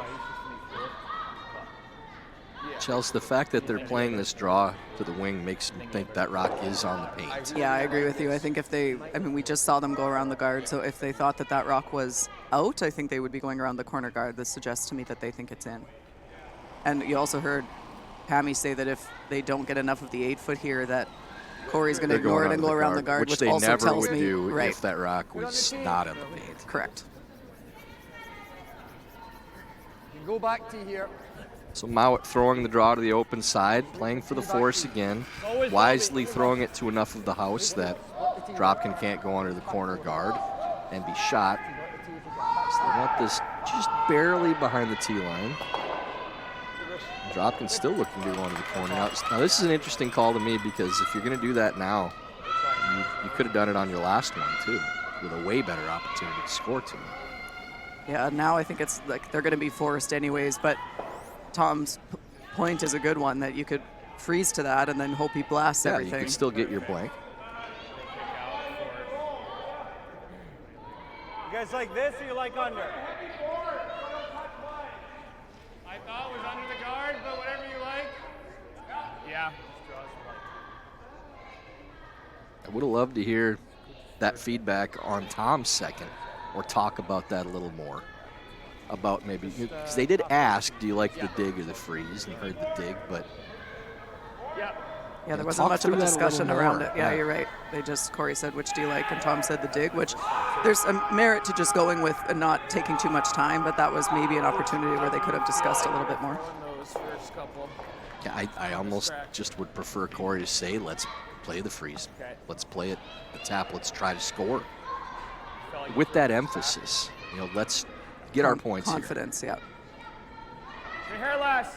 Chelsea, the fact that they're playing this draw to the wing makes me think that rock is on the paint. Yeah, I agree with you. I think we just saw them go around the guard, so if they thought that rock was out, I think they would be going around the corner guard. This suggests to me that they think it's in. And you also heard Pammy say that if they don't get enough of the 8-foot here, that Corey's going to ignore it and go around the guard, which they also never tells would me do if that rock was not in the paint. Correct. You go back to here. So Mouat throwing the draw to the open side, playing for the force again, wisely throwing it to enough of the house that Dropkin can't go under the corner guard and be shot. So they want this just barely behind the tee line. Dropkin's still looking to go under the corner. Now this is an interesting call to me because if you're going to do that now, you could have done it on your last one too, with a way better opportunity to score to. Yeah, now I think it's like they're going to be forced anyways, but Tom's point is a good one, that you could freeze to that and then hope he blasts everything. You could still get your blank. You guys like this or you like under? I thought it was under the guard, but whatever you like. Yeah. I would have loved to hear that feedback on Tom's second, or talk about that a little more. About maybe, because they did ask, do you like the dig or the freeze, and heard the dig, but yeah, there wasn't much of a discussion around it. Yeah, you're right. Corey said, which do you like, and Tom said the dig, which there's a merit to just going with and not taking too much time, but that was maybe an opportunity where they could have discussed a little bit more. Yeah, I almost just would prefer Corey to say, let's play the freeze. Let's play it, the tap, let's try to score. With that emphasis, let's get our points confidence here. Your hair less.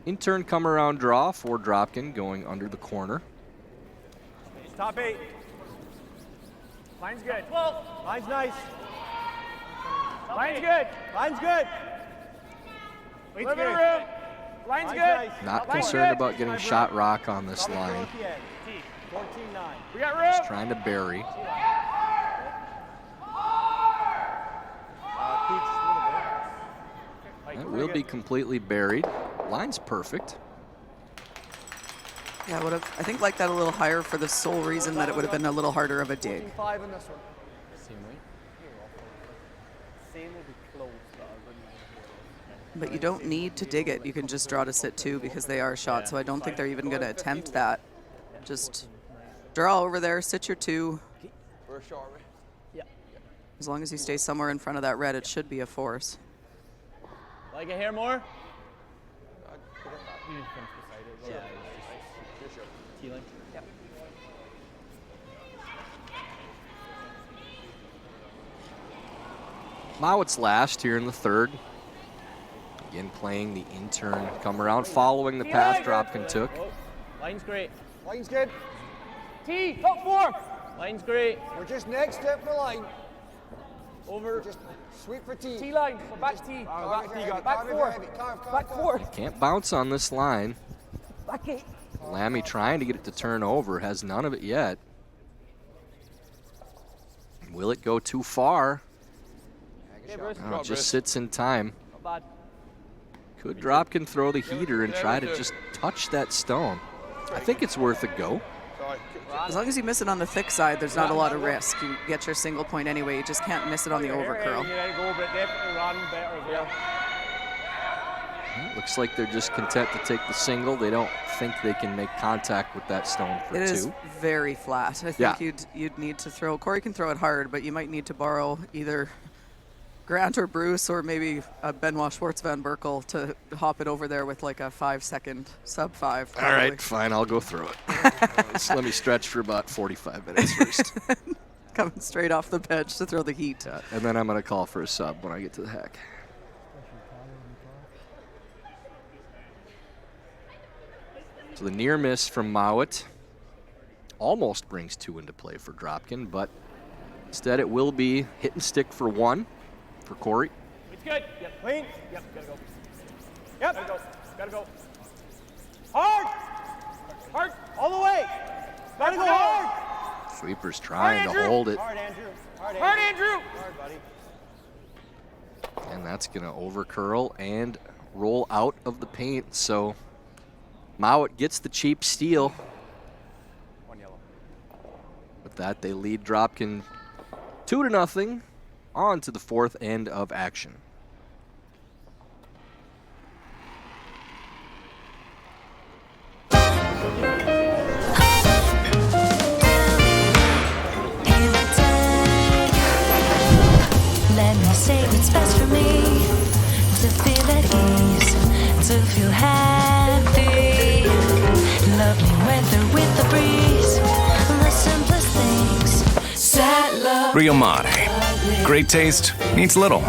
In turn, come around draw for Dropkin going under the corner. Top 8. Line's good. Line's nice. Line's good. Line's good. Line's good. Room. Line's good. Not concerned about getting shot rock on this line. 14-9. We got room. Just trying to bury. That will be completely buried. Line's perfect. Yeah, I would have, I think, liked that a little higher for the sole reason that it would have been a little harder of a dig. 5 in this one. But you don't need to dig it. You can just draw to sit 2 because they are shot. So I don't think they're even going to attempt that. Just draw over there, sit your 2. As long as you stay somewhere in front of that red, it should be a force. Like it here more? Mouat's last here in the 3rd. Again, playing the intern come around, following the path Dropkin took. Line's great. Line's good. T, top 4. Line's great. We're just next step in the line. Over. Just sweep for T. T line. Back T. Back T. Back 4. Back 4. Can't bounce on this line. Back 8. Lammy trying to get it to turn over, has none of it yet. Will it go too far? Oh, it just sits in time. Could Dropkin throw the heater and try to just touch that stone? I think it's worth a go. As long as you miss it on the thick side, there's not a lot of risk. You get your single point anyway. You just can't miss it on the over curl. Looks like they're just content to take the single. They don't think they can make contact with that stone for 2. It is very flat. I think you'd need to throw. Corey can throw it hard, but you might need to borrow either Grant or Bruce or maybe Benoit Schwartz Van Berkel to hop it over there with like a 5-second sub 5. Probably. All right, fine, I'll go through it. Let me stretch for about 45 minutes first. Coming straight off the bench to throw the heat. And then I'm going to call for a sub when I get to the hack. So the near miss from Mouat almost brings 2 into play for Dropkin, but instead it will be hit and stick for 1 for Corey. It's good. Yep. Clean. Yep. Gotta go. Yep. Gotta go. Gotta go. Hard. Hard. All the way. Gotta go hard. Sweeper's trying to hold it. Hard, Andrew. Hard, Andrew. Hard, buddy. And that's going to over curl and roll out of the paint. So Mouat gets the cheap steal. 1 yellow. With that, they lead Dropkin 2-0 on to the 4th end of action. Let me say what's best for me, to feel at ease, to feel happy. Lovely weather with the breeze, the simplest things. Sad love. Rio Mare. Great taste needs little.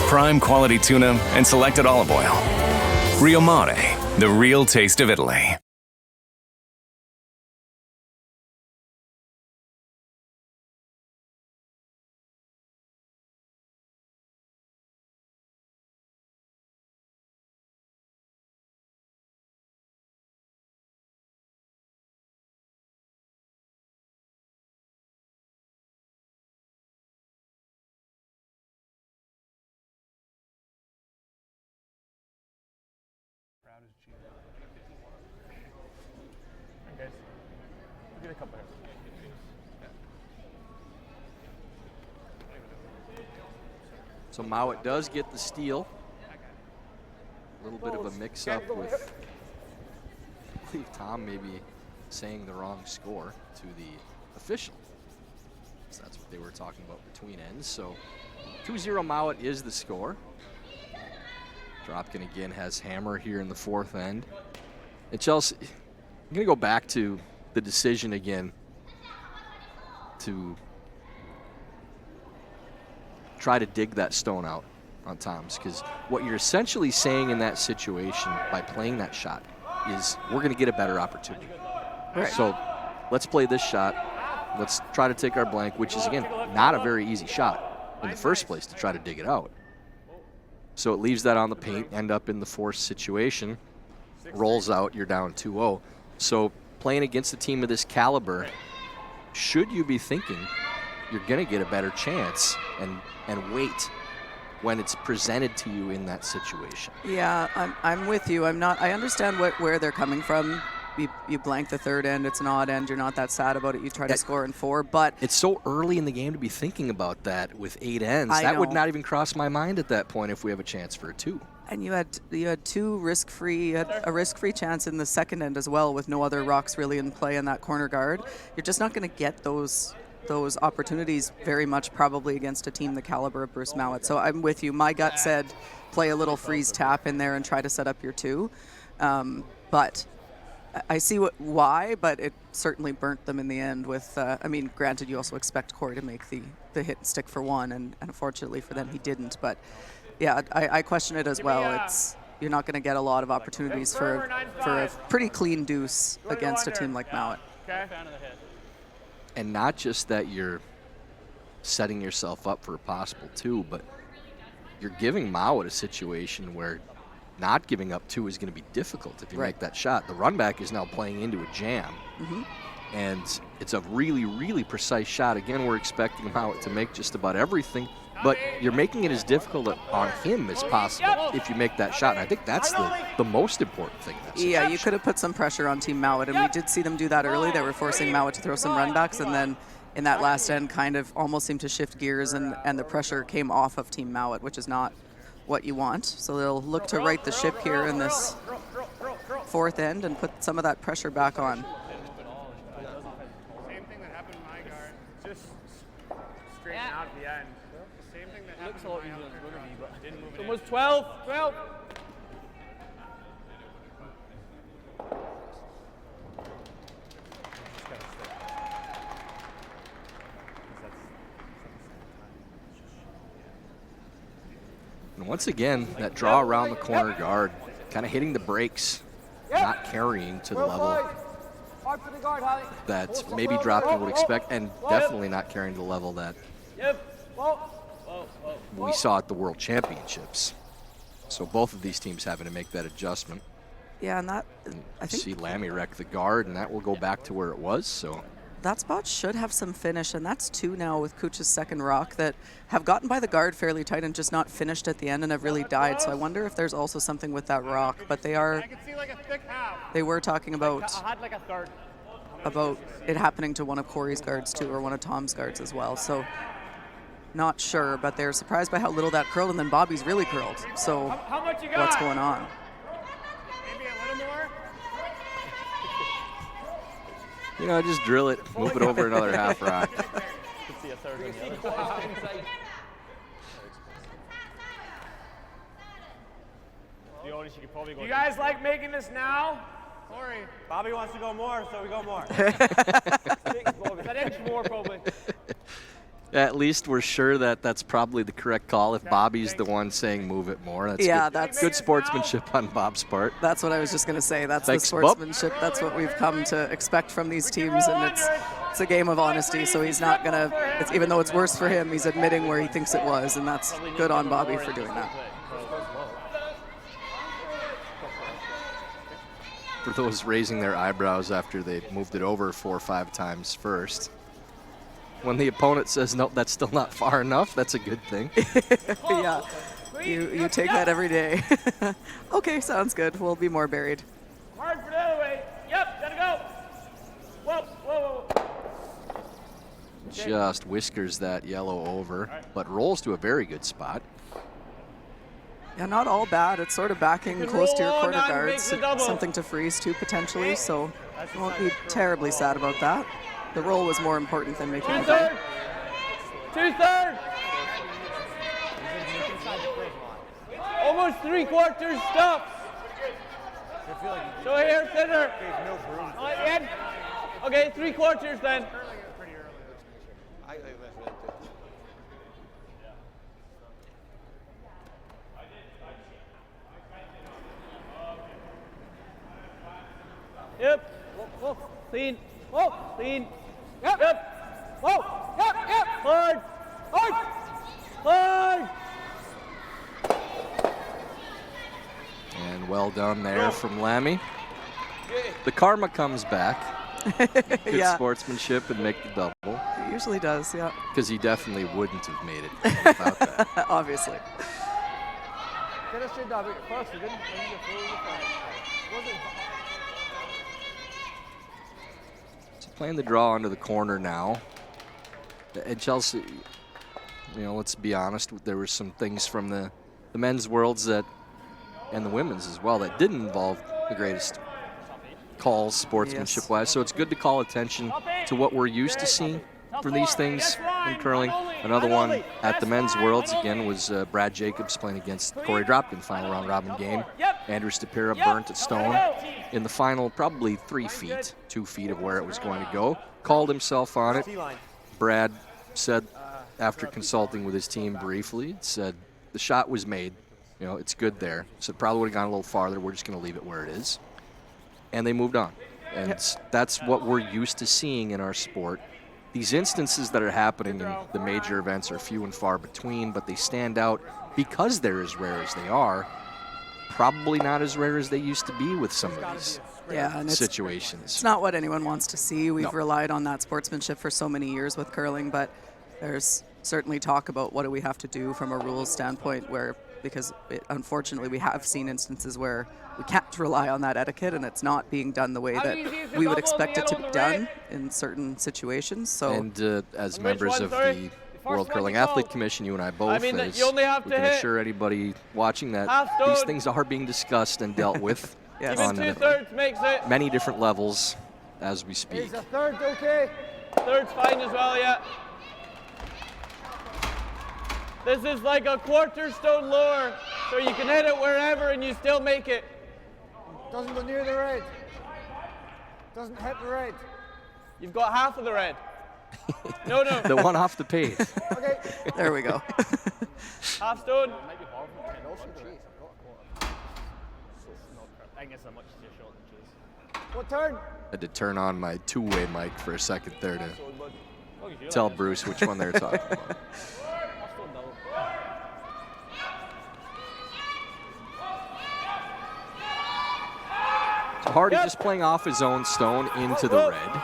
Prime quality tuna and selected olive oil. Rio Mare, the real taste of Italy. Get a couple here. So Mouat does get the steal. A little bit of a mix-up with, I believe Tom may be saying the wrong score to the official. So that's what they were talking about between ends. So 2-0 Mouat is the score. Dropkin again has hammer here in the 4th end. And Chelsea, I'm going to go back to the decision again to try to dig that stone out on Tom's, because what you're essentially saying in that situation by playing that shot is we're going to get a better opportunity. Right. So let's play this shot. let's try to take our blank, which is, again, not a very easy shot in the first place to try to dig it out. So it leaves that on the paint, end up in the forced situation, rolls out, you're down 2-0. So playing against a team of this caliber, should you be thinking you're going to get a better chance and wait when it's presented to you in that situation? Yeah, I'm with you. I understand where they're coming from. You blank the third end, it's an odd end, you're not that sad about it, you try to score in 4, but it's so early in the game to be thinking about that with 8 ends. That would not even cross my mind at that point if we have a chance for a 2. And you had two risk-free, you had a risk-free chance in the second end as well with no other rocks really in play in that corner guard. You're just not going to get those opportunities very much probably against a team the caliber of Bruce Mouat. So I'm with you. My gut said play a little freeze tap in there and try to set up your 2. But I see why, but it certainly burnt them in the end with, I mean, granted, you also expect Corey to make the hit and stick for 1, and unfortunately for them, he didn't. But yeah, I question it as well. You're not going to get a lot of opportunities for a pretty clean deuce against a team like Mouat. And not just that you're setting yourself up for a possible 2, but you're giving Mouat a situation where not giving up 2 is going to be difficult if you make that shot. The run back is now playing into a jam. And it's a really, really precise shot. Again, we're expecting Mouat to make just about everything, but you're making it as difficult on him as possible if you make that shot. And I think that's the most important thing. Yeah, you could have put some pressure on Team Mouat, and we did see them do that early. They were forcing Mouat to throw some runbacks, and then in that last end kind of almost seemed to shift gears, and the pressure came off of Team Mouat, which is not what you want. So they'll look to right the ship here in this 4th end and put some of that pressure back on. Same thing that happened in my guard. Just straighten out at the end. Same thing that happened in my guard. But didn't move it. Almost 12. 12. And once again, that draw around the corner guard, kind of hitting the brakes, not carrying to the level that maybe Dropkin would expect, and definitely not carrying to the level that we saw at the World Championships. So both of these teams having to make that adjustment. Yeah, and that, I think, see Lammy wreck the guard, and that will go back to where it was. So that spot should have some finish, and that's 2 now with Kuch's second rock that have gotten by the guard fairly tight and just not finished at the end and have really died. So I wonder if there's also something with that rock, but they were talking about it happening to one of Corey's guards too, or one of Tom's guards as well. So not sure, but they're surprised by how little that curled, and then Bobby's really curled. So what's going on? Maybe a little more. You know, just drill it, move it over another half rock. You guys like making this now? Corey. Bobby wants to go more, so we go more. That inch more, probably. At least we're sure that that's probably the correct call if Bobby's the one saying move it more. That's good sportsmanship on Bob's part. That's what I was just going to say. That's the sportsmanship. Bob. That's what we've come to expect from these teams, and it's a game of honesty. So he's not going to, even though it's worse for him, he's admitting where he thinks it was, and that's good on Bobby for doing that. For those raising their eyebrows after they moved it over 4 or 5 times first, when the opponent says, nope, that's still not far enough, that's a good thing. Yeah, you take that every day. Okay, sounds good. We'll be more buried. Hard for the other way. Yep, gotta go. Whoa, whoa, whoa. Just whiskers that yellow over, but rolls to a very good spot. Yeah, not all bad. It's sort of backing close to your corner guards. Something to freeze too, potentially, so you won't be terribly sad about that. The roll was more important than making it. 2/3. 2/3. Almost 3/4 stops. So here, center. Okay, 3/4 then. Yep. Whoa, clean. Whoa, clean. Yep. Whoa! Yep! Hard! And well done there from Lammy. The karma comes back. Good sportsmanship and make the double. He usually does, yeah. Because he definitely wouldn't have made it without that. Obviously. So playing the draw under the corner now. And Chelsea, you know, let's be honest, there were some things from the men's worlds that, and the women's as well, that didn't involve the greatest calls sportsmanship-wise. So it's good to call attention to what we're used to seeing for these things in curling. Another one at the men's worlds again was Brad Jacobs playing against Corey Dropkin, final round robin game. Andrew Stapira burnt at stone in the final, probably 3 feet, 2 feet of where it was going to go. Called himself on it. Brad said, after consulting with his team briefly, said the shot was made. You know, it's good there. So it probably would have gone a little farther. We're just going to leave it where it is. And they moved on. And that's what we're used to seeing in our sport. These instances that are happening in the major events are few and far between, but they stand out because they're as rare as they are. Probably not as rare as they used to be with some of these situations. It's not what anyone wants to see. We've relied on that sportsmanship for so many years with curling, but there's certainly talk about what do we have to do from a rules standpoint because unfortunately we have seen instances where we can't rely on that etiquette and it's not being done the way that we would expect it to be done in certain situations. So, and as members of the World Curling Athlete Commission, you and I both, we can assure anybody watching that these things are being discussed and dealt with on many different levels as we speak. Is the third okay? Third's fine as well, yeah. This is like a quarter stone lower, so you can hit it wherever and you still make it. Doesn't go near the red. Doesn't hit the red. You've got half of the red. No. The one off the page. Okay. There we go. Half stone. What turn? I had to turn on my two-way mic for a second there to tell Bruce which one they were talking about. So Hardy just playing off his own stone into the red.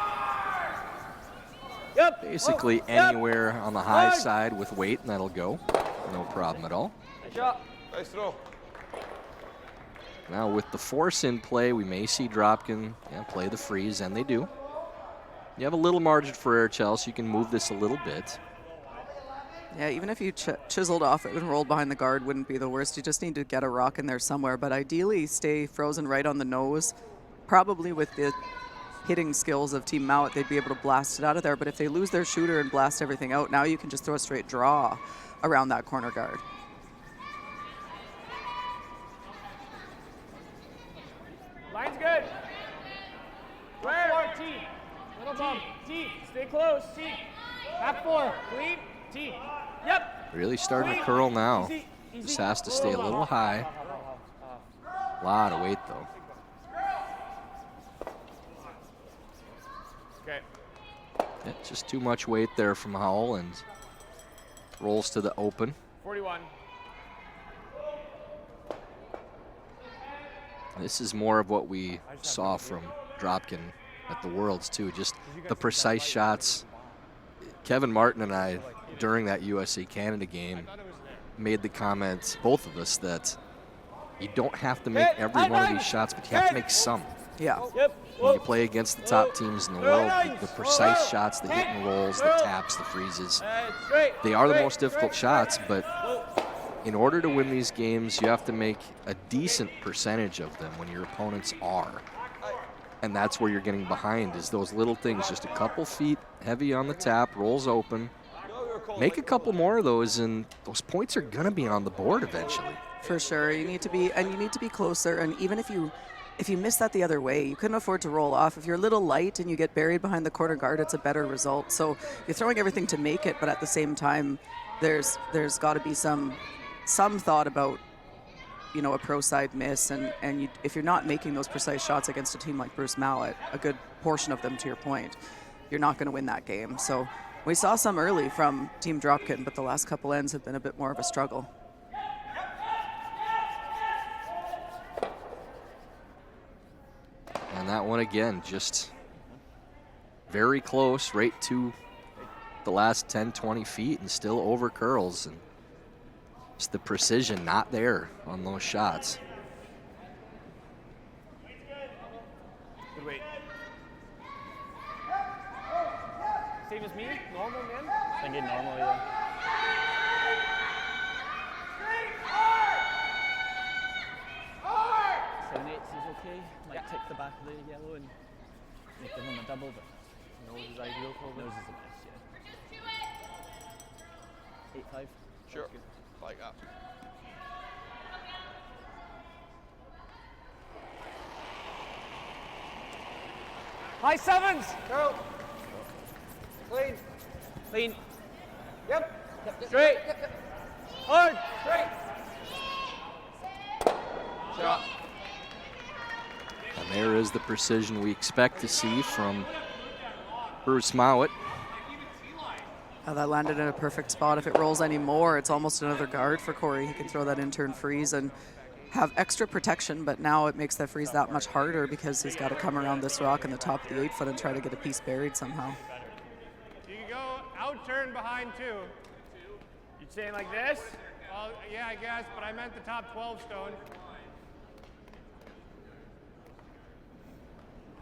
Basically anywhere on the high side with weight, and that'll go. No problem at all. Nice throw. Now with the force in play, we may see Dropkin play the freeze, and they do. You have a little margin for error, Chelsea. You can move this a little bit. Yeah, even if you chiseled off it and rolled behind the guard, wouldn't be the worst. You just need to get a rock in there somewhere, but ideally stay frozen right on the nose. Probably with the hitting skills of Team Mouat, they'd be able to blast it out of there, but if they lose their shooter and blast everything out, now you can just throw a straight draw around that corner guard. Line's good. Where? T. Little bump. T. Stay close. T. Half 4. Clean. T. Yep. Really starting to curl now. Just has to stay a little high. A lot of weight though. Okay. Yeah, just too much weight there from Howell, and rolls to the open. 41. This is more of what we saw from Dropkin at the Worlds too, just the precise shots. Kevin Martin and I, during that USA-Canada game, made the comment, both of us, that you don't have to make every one of these shots, but you have to make some. Yeah. When you play against the top teams in the world, the precise shots, the hit and rolls, the taps, the freezes, they are the most difficult shots, but in order to win these games, you have to make a decent percentage of them when your opponents are. And that's where you're getting behind, is those little things, just a couple feet heavy on the tap, rolls open. Make a couple more of those, and those points are going to be on the board eventually. For sure. You need to be closer, and even if you miss that the other way, you couldn't afford to roll off. If you're a little light and you get buried behind the corner guard, it's a better result. So you're throwing everything to make it, but at the same time, there's got to be some thought about, you know, a pro side miss, and if you're not making those precise shots against a team like Bruce Mouat, a good portion of them to your point, you're not going to win that game. So We saw some early from Team Dropkin, but the last couple ends have been a bit more of a struggle. And that one again, just very close, right to the last 10, 20 feet, and still over curls. And just the precision not there on those shots. Good weight. Same as me? Normal, man? Thinking normal, yeah. 7/8 is okay. Might tick the back of the yellow and make them on a double, but nose is ideal probably. Nose is the best, yeah. 8/5. Sure. Like that. High sevens! Go. Clean. Clean. Yep. Straight. Hard. Straight. Shot. And there is the precision we expect to see from Bruce Mouat. Oh, that landed in a perfect spot. If it rolls any more, it's almost another guard for Corey. He can throw that in turn freeze and have extra protection, but now it makes that freeze that much harder because he's got to come around this rock in the top of the 8 foot and try to get a piece buried somehow. You can go out turn behind 2. You saying like this? Well, yeah, I guess, but I meant the top 12 stone.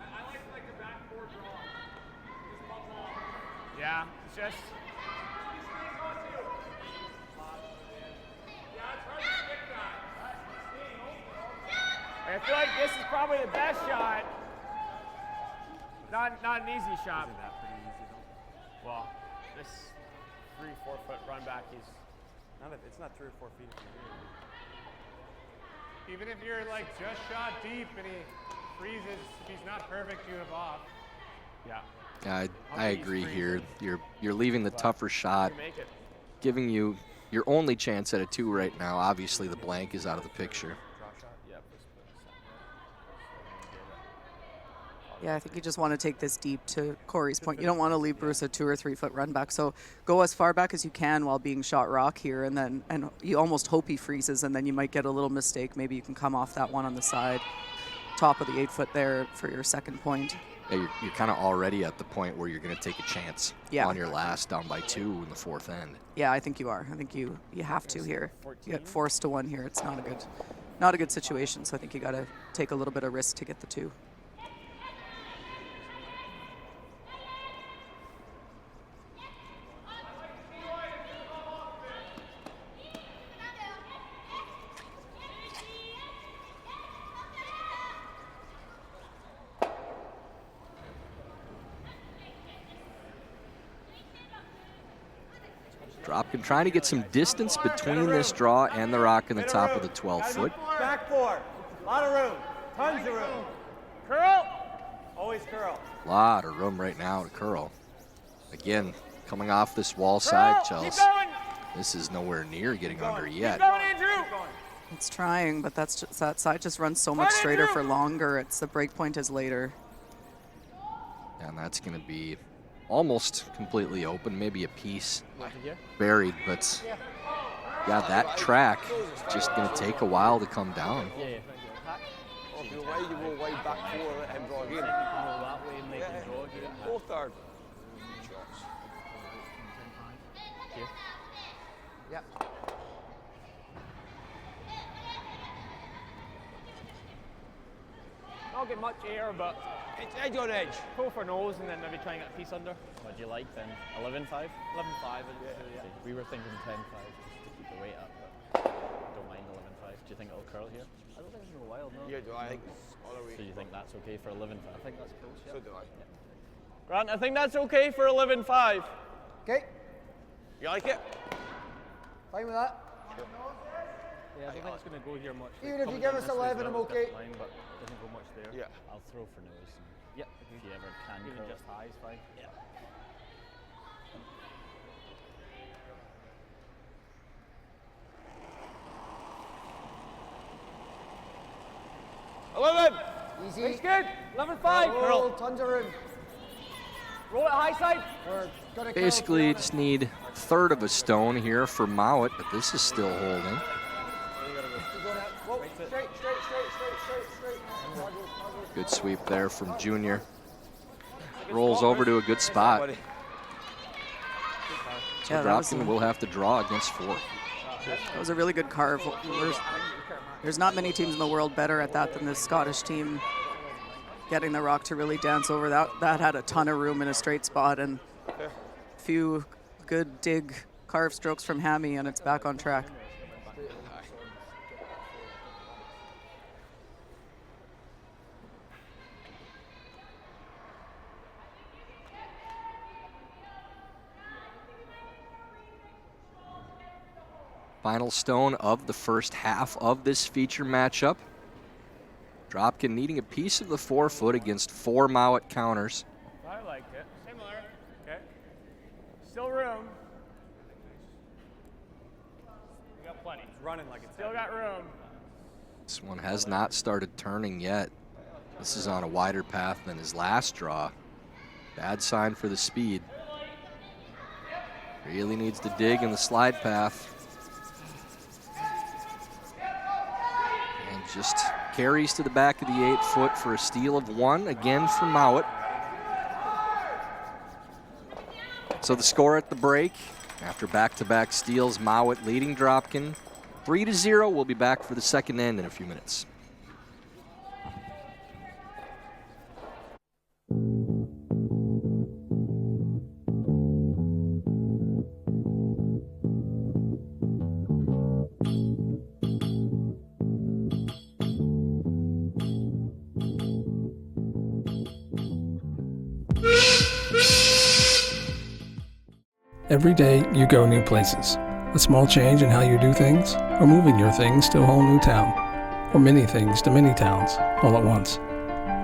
I like the back 4 draw. Yeah, it's just. I feel like this is probably the best shot. Not an easy shot. Isn't that pretty easy though? Well, this 3-4 foot run back is. It's not 3 or 4 feet. Even if you're like just shot deep and he freezes, if he's not perfect, you have off. Yeah. Yeah, I agree here. You're leaving the tougher shot, giving you your only chance at a 2 right now. Obviously, the blank is out of the picture. Yeah, I think you just want to take this deep to Corey's point. You don't want to leave Bruce a 2 or 3 foot run back. So go as far back as you can while being shot rock here, and you almost hope he freezes, and then you might get a little mistake. Maybe you can come off that one on the side, top of the 8 foot there for your second point. Yeah, you're kind of already at the point where you're going to take a chance on your last down by 2 in the 4th end. Yeah, I think you are. I think you have to here. You get forced to 1 here. It's not a good situation. So I think you got to take a little bit of risk to get the 2. Dropkin trying to get some distance between this draw and the rock in the top of the 12 foot. Back 4. A lot of room. Tons of room. Curl. Always curl. A lot of room right now to curl. Again, coming off this wall side, Chelsea. This is nowhere near getting under yet. It's trying, but that side just runs so much straighter for longer. It's the break point is later. And that's going to be almost completely open, maybe a piece buried, but yeah, that track is just going to take a while to come down. If you're wide, you go wide back 4, let him draw again. That way and make him draw again. Go third. Yep. Not get much air, but it's edge on edge. Pull for nose and then maybe try and get a piece under. What do you like then? 11.5? 11.5. Yeah. We were thinking 10.5 just to keep the weight up, but don't mind 11.5. Do you think it'll curl here? I don't think it's been a while, no. Yeah, do I think it's all the way. So you think that's okay for 11.5? I think that's close, yeah. So do I. Yeah. Grant, I think that's okay for 11.5. Okay. You like it? Fine with that? Sure. Yeah, I don't think it's going to go here much. Even if you give us 11, I'm okay. Line, but it doesn't go much there. Yeah. I'll throw for nose. Yeah. If you ever can Even curl just it. high is fine. Yeah. Easy. Looks good. 11.5. Curl. Tons of room. Roll it high side. Basically, just need a third of a stone here for Mouat, but this is still holding. Good sweep there from Junior. Rolls over to a good spot. So Yeah, Dropkin will have to draw against 4. That was a really good carve. There's not many teams in the world better at that than this Scottish team. Getting the rock to really dance over that had a ton of room in a straight spot, and a few good dig carve strokes from Hammy, and it's back on track. Final stone of the first half of this feature matchup. Dropkin needing a piece of the 4-foot against 4 Mouat counters. I liked it. Similar. Okay. Still room. We got plenty. It's running like it's still got room. This one has not started turning yet. This is on a wider path than his last draw. Bad sign for the speed. Really needs to dig in the slide path. And just carries to the back of the 8-foot for a steal of 1, again for Mouat. So the score at the break, after back-to-back steals, Mouat leading Dropkin 3-0. We'll be back for the second end in a few minutes. Every day you go new places. A small change in how you do things, or moving your things to a whole new town, or many things to many towns all at once.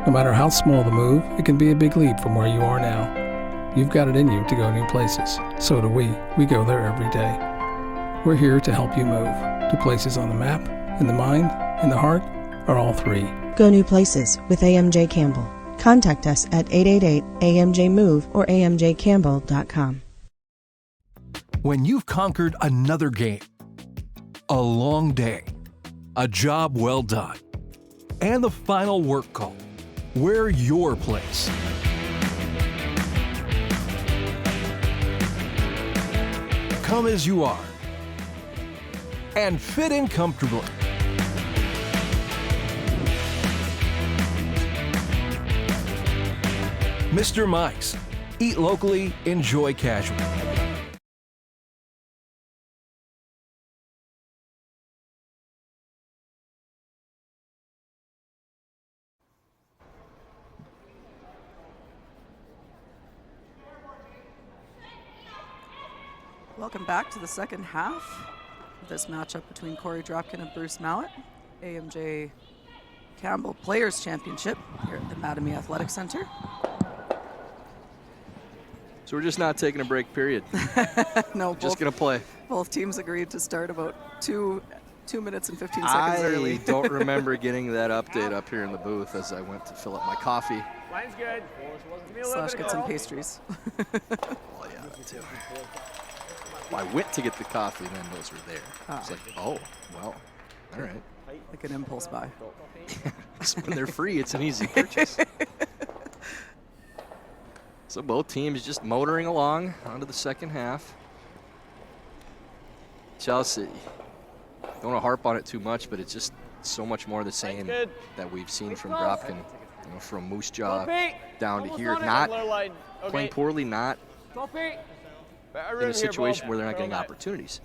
No matter how small the move, it can be a big leap from where you are now. You've got it in you to go new places. So do we. We go there every day. We're here to help you move to places on the map, in the mind, in the heart, or all 3. Go new places with AMJ Campbell. Contact us at 888-AMJ-MOVE or amjcampbell.com. When you've conquered another game, a long day, a job well done, and the final work call, we're your place. Come as you are and fit in comfortably. Mr. Mike's. Eat locally, enjoy casual. Welcome back to the second half of this matchup between Corey Dropkin and Bruce Mouat. AMJ Campbell Players Championship here at the Mattamy Athletic Center. So we're just not taking a break, period. No, just going to play. Both teams agreed to start about 2 minutes and 15 seconds early. I don't remember getting that update up here in the booth as I went to fill up my coffee. Line's good. Slash get some pastries. Well, yeah, that too. Well, I went to get the coffee, and then those were there. It's like, oh, well, all right. Like an impulse buy. So when they're free, it's an easy purchase. So both teams just motoring along onto the second half. Chelsea, don't want to harp on it too much, but it's just so much more the same that we've seen from Dropkin. You know, from Moose Jaw down to here. Not playing poorly, not in a situation where they're not getting opportunities,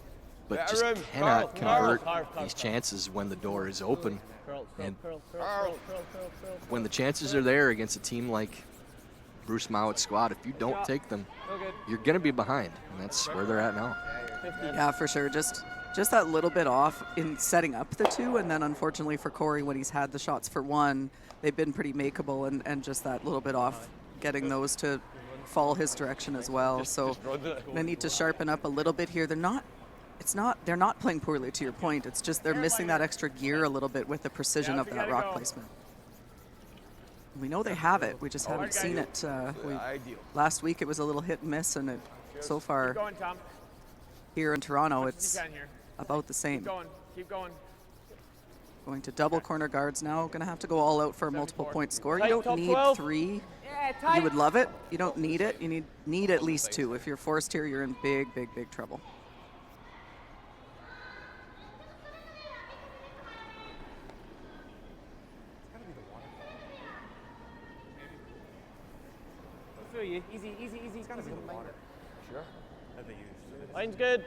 but just cannot convert these chances when the door is open. And when the chances are there against a team like Bruce Mouat's squad, if you don't take them, you're going to be behind, and that's where they're at now. Yeah, for sure. Just that little bit off in setting up the 2, and then unfortunately for Corey, when he's had the shots for 1, they've been pretty makeable, and just that little bit off getting those to fall his direction as well. So they need to sharpen up a little bit here. They're not playing poorly, to your point. It's just they're missing that extra gear a little bit with the precision of that rock placement. We know they have it. We just haven't seen it. Last week it was a little hit and miss, and so far Keep going, Tom. here in Toronto, As much as it's you can here. about the same. Keep going. Keep going. Going to double corner guards now. Going to have to go all out for a multiple point score. You Tight, don't top need 12. 3. Yeah, tight. You would love it. You don't need it. You need at least 2. If you're forced here, you're in big trouble. Go through you. Easy, easy, easy. It's gotta be the water. Sure. That they use. Line's good.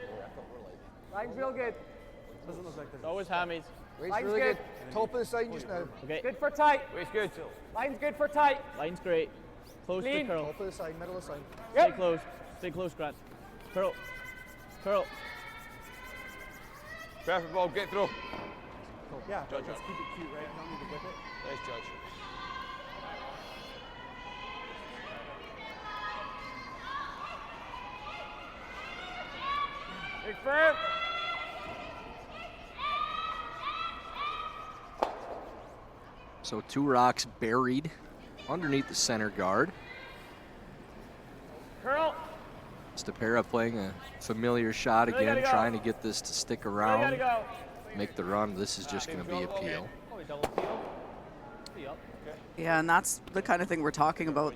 Line's real good. Doesn't look like there's Always hammies. Waist Line's really good. good. Top of the side just now. Okay. Good for tight. Waist good. Line's good for tight. Line's great. Close Clean. to curl. Top of the side, middle of the side. Stay close. Stay close, Grant. Curl. Curl. Perfect ball, get through. Yeah, Judge let's up. keep it cute, right? Don't need to whip it. Nice judge. Big firm. So 2 rocks buried underneath the center guard. Curl. Stepera playing a familiar shot Really again, gotta go. trying to get this to stick Really around, gotta go. make the run. This is just going to be a peel. Probably double peel. Be up. Yeah, and that's the kind of thing we're talking about.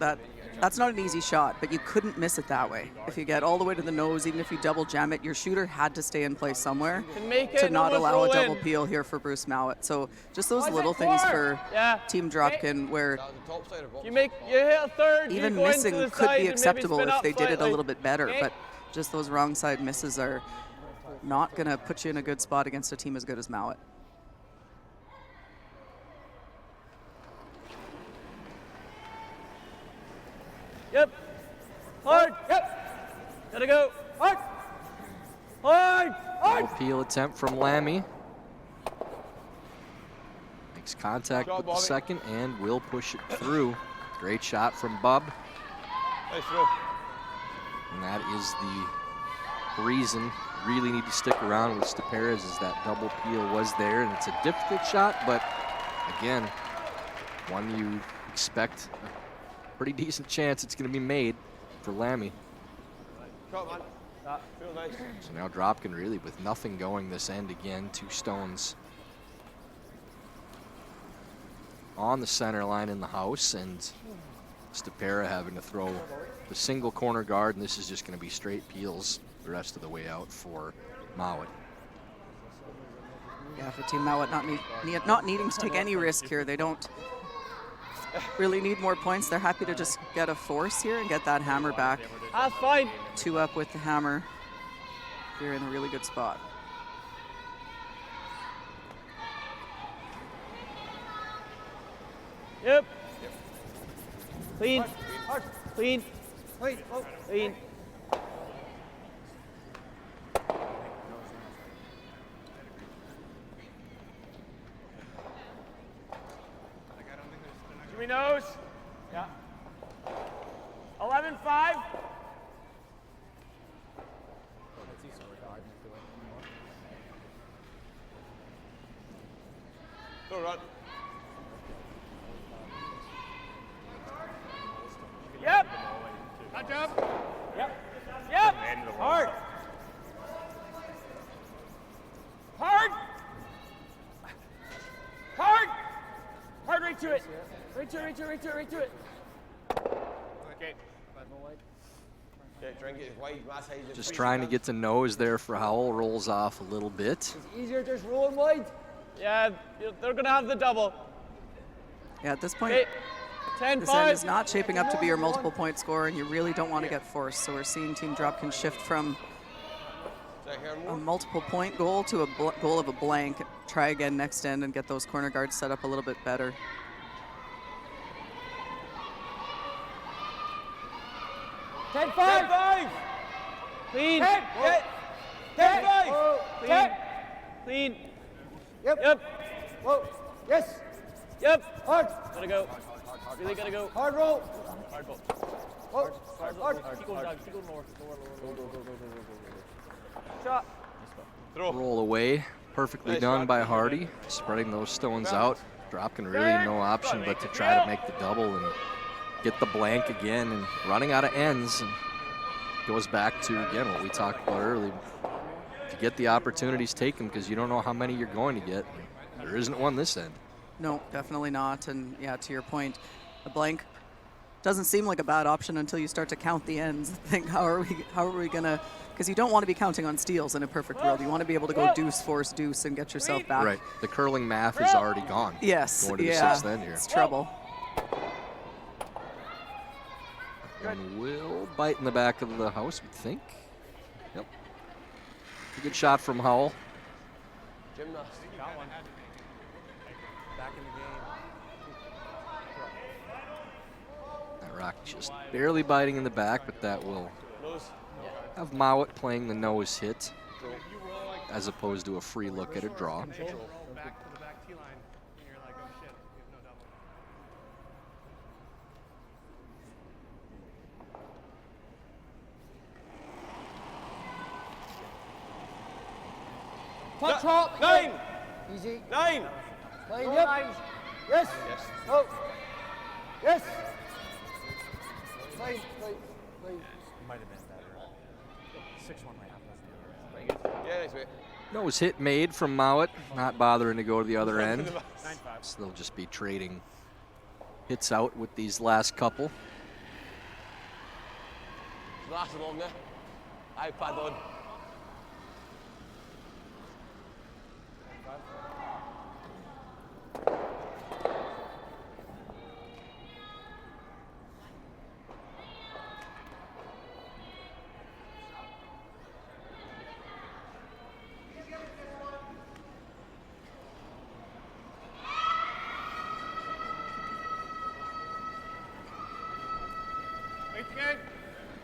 That's not an easy shot, but you couldn't miss it that way. If you get all the way to the nose, even if you double jam it, your shooter had to stay in place somewhere Can make it, to not almost allow a roll double in. peel here for Bruce Mouat. So just those Watch little it, things forward. for Yeah. Team Dropkin where You hit a third. even you go missing into the could side be and maybe acceptable spin if up they did it a slightly. little bit better, Okay. but just those wrong side misses are not going to put you in a good spot against a team as good as Mouat. Yep. Hard. Yep. Gotta go. Hard. Hard. Hard. Double peel attempt from Lammy. Makes contact with the second and will push it through. Great shot from Bub. Nice throw. And that is the reason really need to stick around with Stepera's is that double peel was there, and it's a difficult shot, but again, one you expect a pretty decent chance it's going to be made for Lammy. Shot, man. Feel nice. So now Dropkin really with nothing going this end again, 2 stones on the center line in the house, and Stepera having to throw the single corner guard, and this is just going to be straight peels the rest of the way out for Mouat. Yeah, for Team Mouat not needing to take any risk here. They don't really need more points. They're happy to just get a force here and get that hammer back. That's fine. 2 up with the hammer. They're in a really good spot. Yep. Clean. Hard. Clean. Wait. Oh. Clean. Jimmy knows. Yeah. 11-5. Go run. Yep. Good job. Yep. Yep. Hard. Hard. Hard. Hard right to it. Right to it, right to it, right to it, right to it. Okay. Okay, try and get it wide, mass height. Just trying to get to nose there for Howell, rolls off a little bit. It's easier just rolling wide. Yeah, they're going to have the double. Yeah, at this point, Okay. this end is not shaping up to be your multiple point score, and you really don't want to get forced. So we're seeing Team Dropkin shift from a multiple point goal to a goal of a blank. Try again next end and get those corner guards set up a little bit better. Ten five. Clean. 10-5. Clean. Clean. Yep. Yep. Whoa. Yes. Yep. Hard. Gotta go. Really gotta go. Hard roll. Hard ball. Hard. Hard. Keep going down. Keep going north. Lower. Shot. Roll away, perfectly done by Hardy, spreading those stones out. Dropkin really no option but to try to make the double and get the blank again, and running out of ends, and goes back to, again, what we talked about earlier. To get the opportunities, take them, because you don't know how many you're going to get. There isn't one this end. No, definitely not. And yeah, to your point, the blank doesn't seem like a bad option until you start to count the ends. Think, how are we gonna? Because you don't want to be counting on steals in a perfect world. You want to be able to go deuce, force, deuce, and get yourself back. Right. The curling math is already gone. Yes. Going to the yeah. sixth end here. It's trouble. And will bite in the back of the house, we think. Yep. A good shot from Howell. Gymnast. Got one. Back in the game. That rock just barely biting in the back, but that will have Mouat playing the nose hit as opposed to a free look at a draw. Back to the back T line, and you're like, oh shit, you have no double. Top, top. 9. Easy. 9. Line, yep. Yes. Yes. Oh. Yes. Line, line, line. Might have been better. 6-1 right now. Yeah, nice mate. Nose hit made from Mouat, not bothering to go to the other end. So they'll just be trading hits out with these last couple. Last along there. iPad on.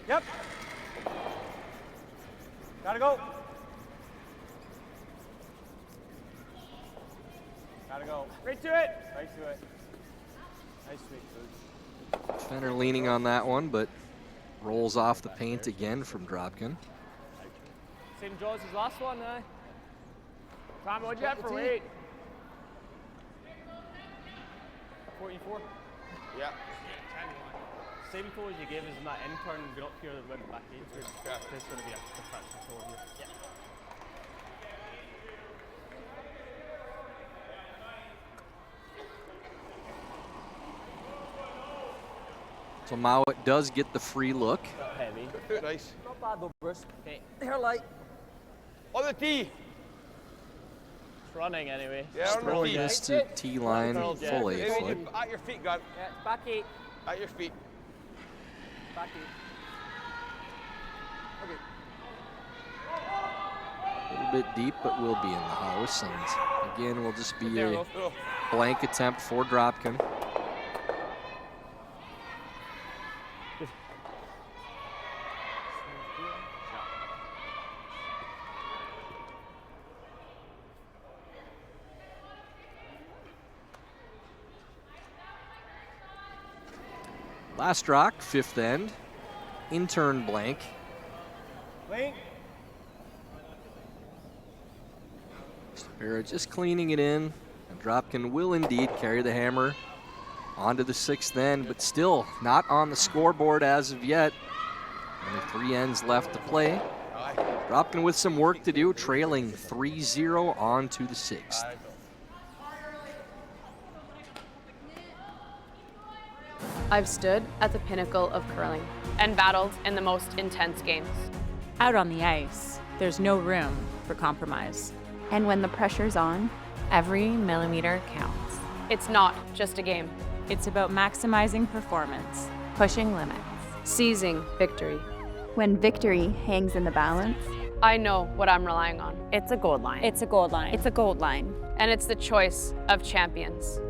Yep. Gotta go. Gotta go. Right to it. Right to it. Nice sweet food. Fenner leaning on that one, but rolls off the paint again from Dropkin. Same draw as his last one, eh? Tom, what'd you have for weight? 44. Yeah. Same goal as you gave us in that intern, got up here that went back in. There's going to be a differential for you. Yeah. So Mouat does get the free look. Heavy. Nice. Not bad though, Bruce. Okay. Here, light. On the tee. It's running anyway. Yeah, on the Throwing tee. this to T-line, full 8 foot. At your feet, Gun. Yeah, it's back 8. At your feet. Back 8. Okay. A little bit deep, but will be in the house. And again, will just be a blank attempt for Dropkin. Last rock, fifth end, intern blank. Link. Spera just cleaning it in, and Dropkin will indeed carry the hammer onto the sixth end, but still not on the scoreboard as of yet. Only 3 ends left to play. Dropkin with some work to do, trailing 3-0 on to the sixth. I've stood at the pinnacle of curling and battled in the most intense games. Out on the ice, there's no room for compromise. And when the pressure's on, every millimeter counts. It's not just a game. It's about maximizing performance, Pushing limits. Seizing victory. When victory hangs in the balance, I know what I'm relying on. it's a gold line. it's a gold line. It's a gold line. And it's the choice of champions.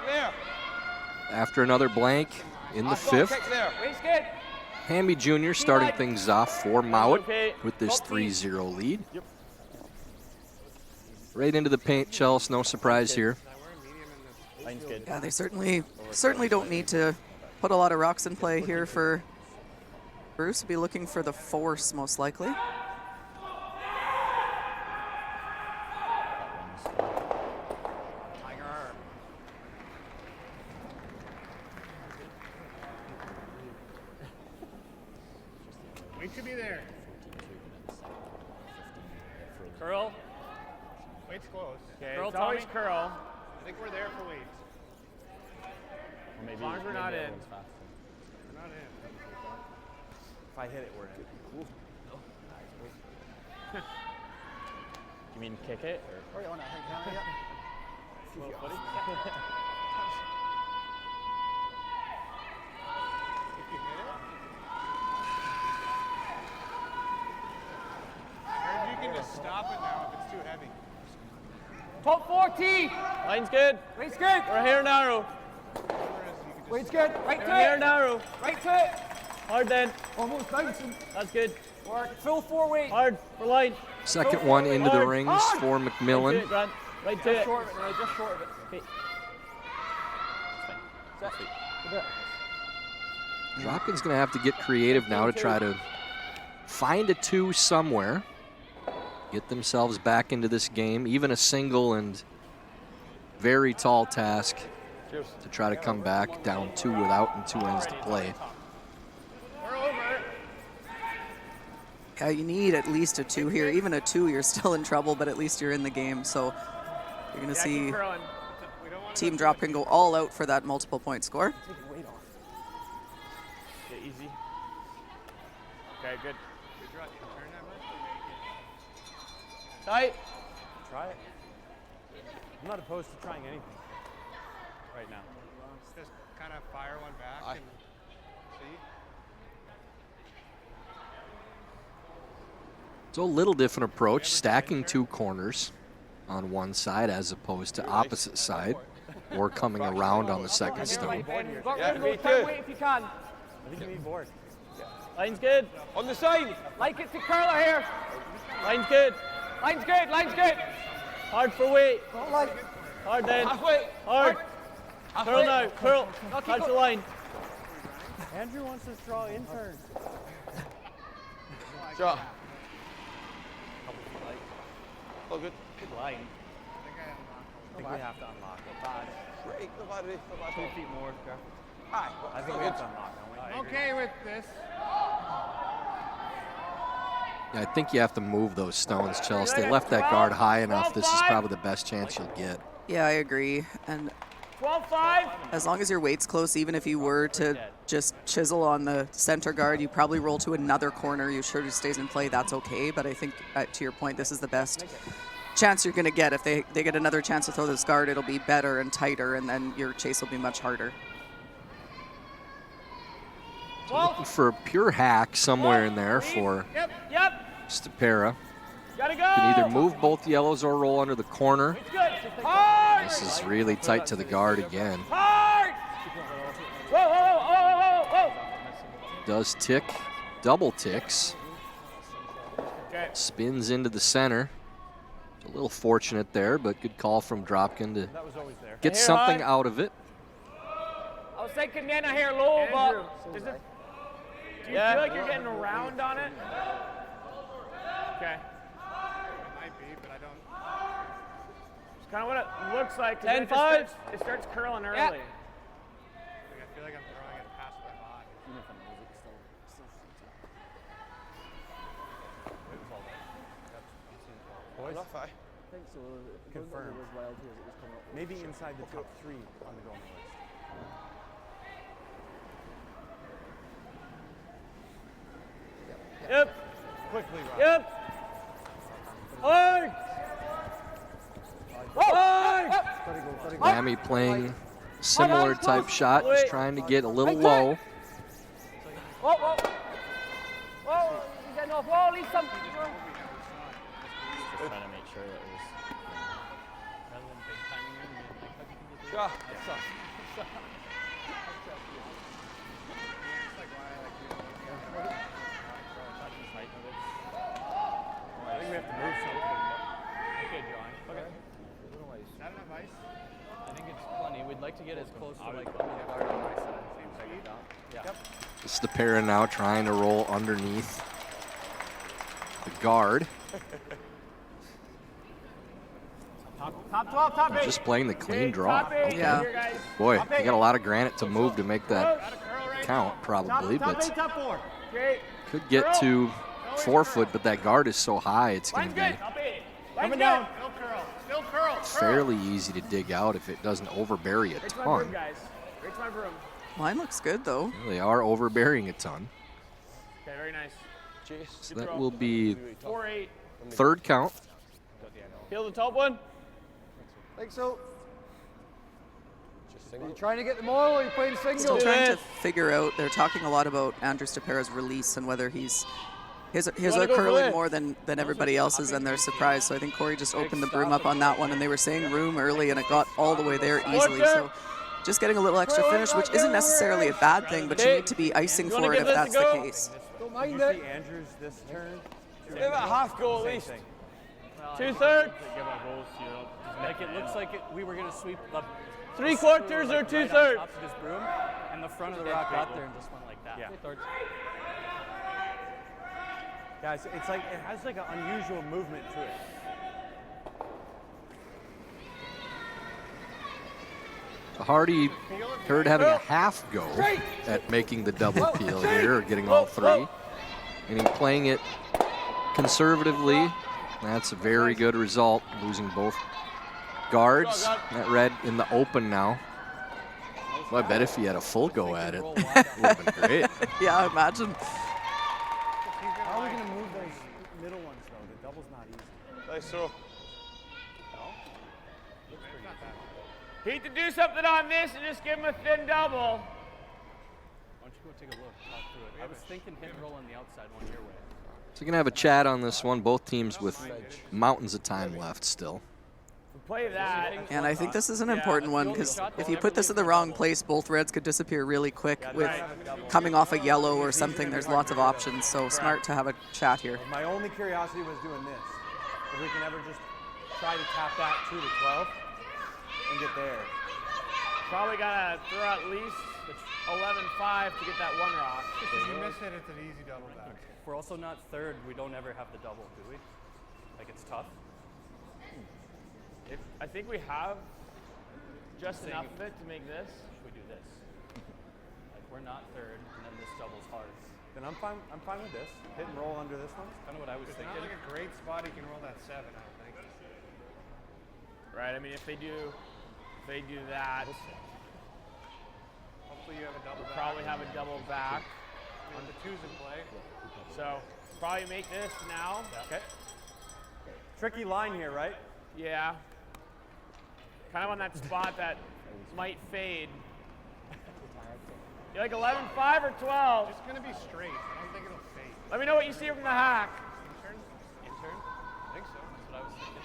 there. After another blank in the fifth, Kick there. Waist good. Hamby Jr. starting things off for Mouat with this 3-0 lead. Right into the paint, Chelsea, no surprise here. Line's good. Yeah, they certainly don't need to put a lot of rocks in play here for Bruce. Will be looking for the force most likely. Weight should be there. Curl. Weight's close. Okay, Curl, it's always Tommy. curl. I think we're there for weights. Or maybe, As long as we're not in. that one's faster. We're not in. If I hit it, we're in. Cool. You mean kick it? Or? Oh, yeah, I think, yeah. Well, buddy. If you hit it. Or you can just stop it now if it's too heavy. Top 40! Line's good. Weight's good. We're here narrow. Weight's good. Right We're to here it. narrow. Right to it. Hard then. Almost bouncing. That's good. Work. Full 4 weight. Hard for line. Second one into the Hard. rings Hard. for Right to McMillan. it, Grant. Right to Just it. short of it, right? Just short of it. Okay. Set. Dropkin's going to have to get creative now to try to find a 2 somewhere. Get themselves back into this game. Even a single and very tall task to try to come back down 2 without and 2 ends to play. We're over. Yeah, you need at least a 2 here. Even a 2, you're still in trouble, but at least you're in the game. So you're going to see Team Dropkin go all out for that multiple point score. Take the weight off. Get easy. Okay, good. Tight. Try it. I'm not opposed to trying anything right now. Just kind of fire one back and see. So a little different approach, stacking 2 corners on one side as opposed to opposite side, or coming around on the second stone. Yeah, me too. Weight if you can. I think you need board. Line's good. On the side. Like it to curler here. Line's good. Line's good. Line's good. Hard for weight. Hard then. Halfway. Hard. Curl now. Curl. Touch the line. Andrew wants to draw intern. Shot. All good. Good line. I think we have to unlock it. Great. Not bad. 2 feet more. Aye. I think we have to unlock it. Okay with this. Yeah, I think you have to move those stones, Chelsea. They left that guard high enough. This is probably the best chance you'll get. Yeah, I agree. And 12-5. as long as your weight's close, even if you were to just chisel on the center guard, you probably roll to another corner. You sure stays in play, that's okay. But I think, to your point, this is the best chance you're going to get. If they get another chance to throw this guard, it'll be better and tighter, and then your chase will be much harder. So looking for a pure hack somewhere in there for Stepera. Gotta go. Can either move both yellows or roll under the corner. It's good. Hard. This is really tight to the guard again. Hard. Whoa, whoa, whoa, whoa, whoa, Does tick, double ticks. Okay. Spins into the center. A little fortunate there, but good call from Dropkin to get something out of it. I was thinking Nana here low, but do you feel like you're getting around on it? Okay. It might be, but I don't. It's kind of what it looks like. 10-5. It starts curling early. I feel like I'm throwing it past my body. Boys? I think so. Confirmed. Maybe inside the top 3 on the Goldman list. Yep. Quickly, Rob. Yep. Hard. Lammy playing similar type shot, just trying to get a little low. Whoa, whoa. Whoa, he's getting off. Whoa, leave some. Just trying to make sure that it was rather than big timing him, like, how do you think Sure. I think we have to move something. Okay, John. Okay. Is that enough ice? I think it's plenty. We'd like to get as close to like on the guard on my side. Yeah. Yep. It's the pair now trying to roll underneath the guard. Top 12, top 8. Just playing the clean draw. Top 8. Okay. Yeah. Boy, you got a lot of granite to move to make that count, probably, Top 8, but top 4. Okay. could get to 4 foot, but that guard is so high, it's going to be Coming down. Still curl. fairly easy to dig out if it doesn't overbury a ton. Mine looks good, though. They are overburying a ton. Okay, very nice. So that will be 4-8. third count. Feel the top one? Think so. Are you trying to get them all, or are you playing single? Still trying to figure out. They're talking a lot about Andrew Stapera's release and whether his are curling more than everybody else's, and they're surprised. So I think Corey just opened the broom up on that one, and they were saying room early, and it got all the way there easily. So just getting a little extra finish, which isn't necessarally a bad thing, but you need to be icing for it if that's the case. Don't mind Did it. you see Andrews this turn? Give it a half goal at least. 2/3. Like it looks like we were going to sweep the 3/4 or right 2/3. on top of this broom, and the front of the rock got there and just went like that. Yeah. 3/3. Guys, it's like it has like an unusual movement to it. Hardy heard having a half go at making the double peel here, or getting all three. And he's playing it conservatively. That's a very good result, losing both guards. That red in the open now. Well, I bet if he had a full go at it, it would have been great. Yeah, imagine. How are we going to move those middle ones, though? The double's not easy. Nice throw. Pete to do something on this and just give him a thin double. Why don't you go take a look, talk through it. I was thinking hit and roll on the outside one your way. So we're going to have a chat on this one. Both teams with mountains of time left still. Play that. And I think this is an important one, because if you put this in the wrong place, both reds could disappear really quick with coming off a yellow or something. There's lots of options, so smart to have a chat here. My only curiosity was doing this. If we can ever just try to tap that 2 to 12 and get there. Probably gotta throw at least 11-5 to get that one rock. If you miss it, it's an easy double back. If we're also not third, we don't ever have the double, do we? Like it's tough. I think we have just enough of it to make this. If we do this, like we're not third, and then this double's hard. Then I'm fine with this. Hit and roll under this one. Kind of what I was thinking. Not like a great spot. You can roll that 7, I don't think. Right. I mean, if they do that, Hopefully you have a double we'll back. probably have a double back. On the 2's in play. So probably make this now. Okay. Tricky line here, right? Yeah. Kind of on that spot that might fade. You like 11-5 or 12? It's going to be straight. I don't think it'll fade. Let me know what you see from the hack. Intern? Intern? I think so. That's what I was thinking.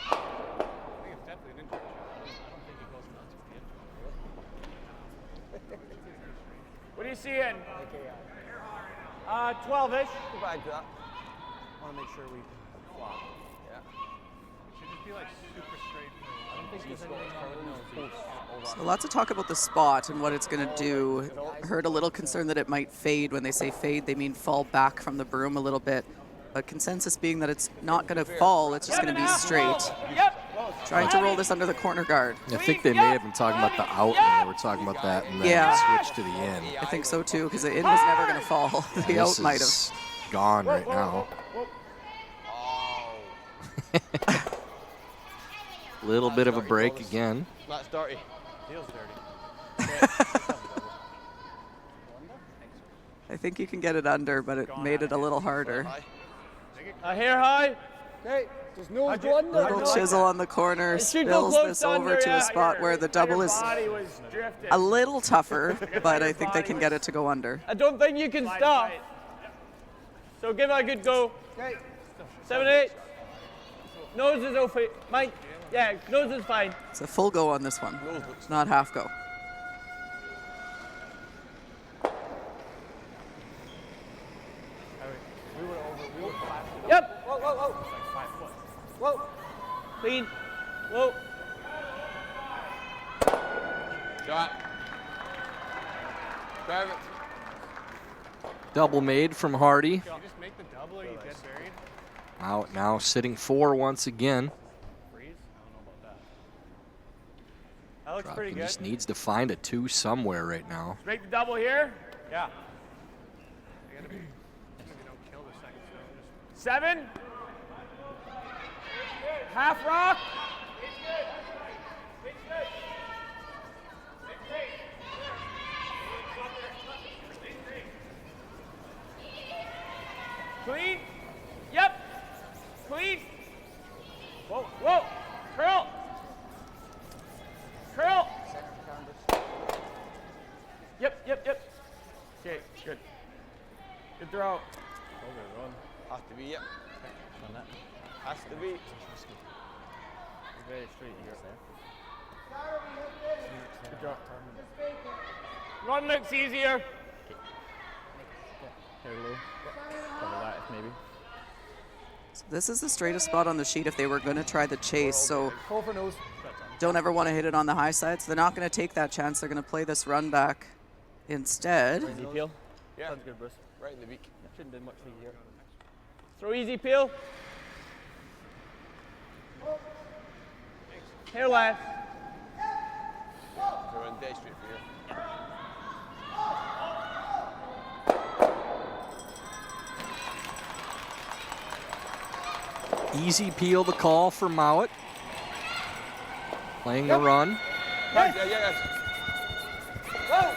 I think it's definitely an intern. I don't think he goes nuts with the intern. What are you seeing? 12-ish. Go back to that. I want to make sure we flop. Yeah. It should just be like super straight. I don't think there's anything wrong with nose. So lots of talk about the spot and what it's going to do. Heard a little concern that it might fade. When they say fade, they mean fall back from the broom a little bit. But consensus being that it's not going to fall, it's just going to be straight. Trying to roll this under the corner guard. I think they may have been talking about the out when they were talking about that, and then switched to the in. I think so too, because the in was never going to fall. The out might have. Gone right now. Little bit of a break again. That's dirty. Feels dirty. I think you can get it under, but it made it a little harder. Hair high. Okay, does nose go under? Little chisel on the corner spills this over to a spot where the double is a little tougher, but I think they can get it to go under. I don't think you can stop. So give it a good go. Okay. 7-8. Nose is open. Mike. Yeah, nose is fine. It's a full go on this one, not half go. Yep. Whoa, whoa, whoa. Whoa. Clean. Whoa. Shot. Grab it. Double made from Hardy. You just make the double or you get buried? Out now, sitting 4 once again. Freeze? I don't know about that. That looks pretty Dropkin good. just needs to find a 2 somewhere right now. Let's make the double here. Yeah. You gotta be, you don't kill the second stone. 7. Half rock. Clean. Yep. Clean. Whoa, whoa. Curl. Curl. Yep, yep, yep. Okay, good. Good throw. Has to be, yep. Has to be. Very straight here. Good job. Run looks easier. Here low. Cover that if maybe. So this is the straightest spot on the sheet if they were going to try the chase. So Pull for nose. don't ever want to hit it on the high side. So they're not going to take that chance. They're going to play this run back instead. Easy peel. Yeah. Sounds good, Bruce. Right in the beak. Shouldn't do much here. Throw easy peel. Hair left. So run dead straight for here. Easy peel the call for Mouat. Playing the run. Yeah, yeah, yeah. Whoa.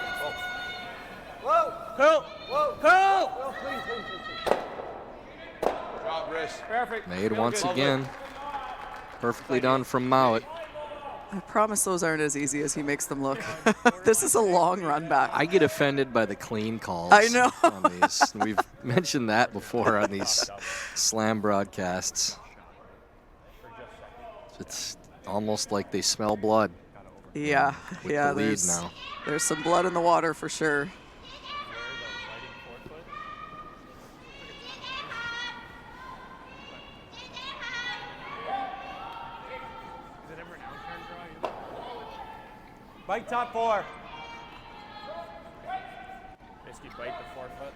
Whoa. Curl. Whoa. Curl. Whoa, please, please, please. Drop wrist. Perfect. Made Real once good. again. Perfectly done from Mouat. I promise those aren't as easy as he makes them look. This is a long run back. I get offended by the clean calls. I know. On these. We've mentioned that before on these slam broadcasts. It's almost like they smell blood. Yeah, With yeah. the lead There's now. there's some blood in the water for sure. Bite top 4. Basically bite the 4-foot.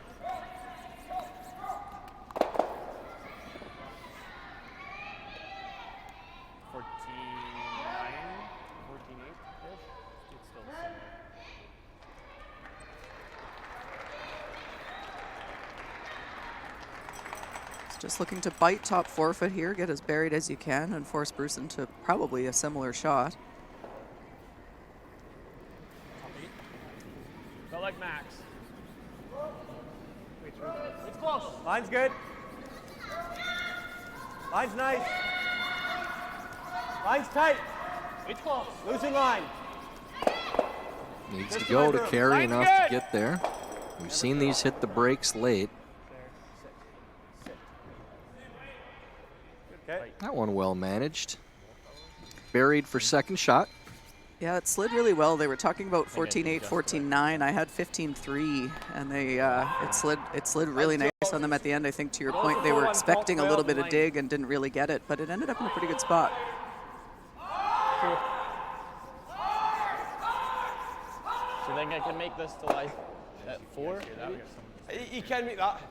Just looking to bite top 4-foot here, get as buried as you can, and force Bruce into probably a similar shot. Felt like max. It's close. Line's good. Line's nice. Line's tight. It's close. Losing line. Needs to go to carry enough to get there. We've seen these hit the brakes late. Okay. That one well managed. Buried for second shot. Yeah, it slid really well. They were talking about 14-8, 14-9. I had 15-3, and they it slid really nice on them at the end. I think to your point, they were expecting a little bit of dig and didn't really get it, but it ended up in a pretty good spot. Do you think I can make this to like at 4? You can make that.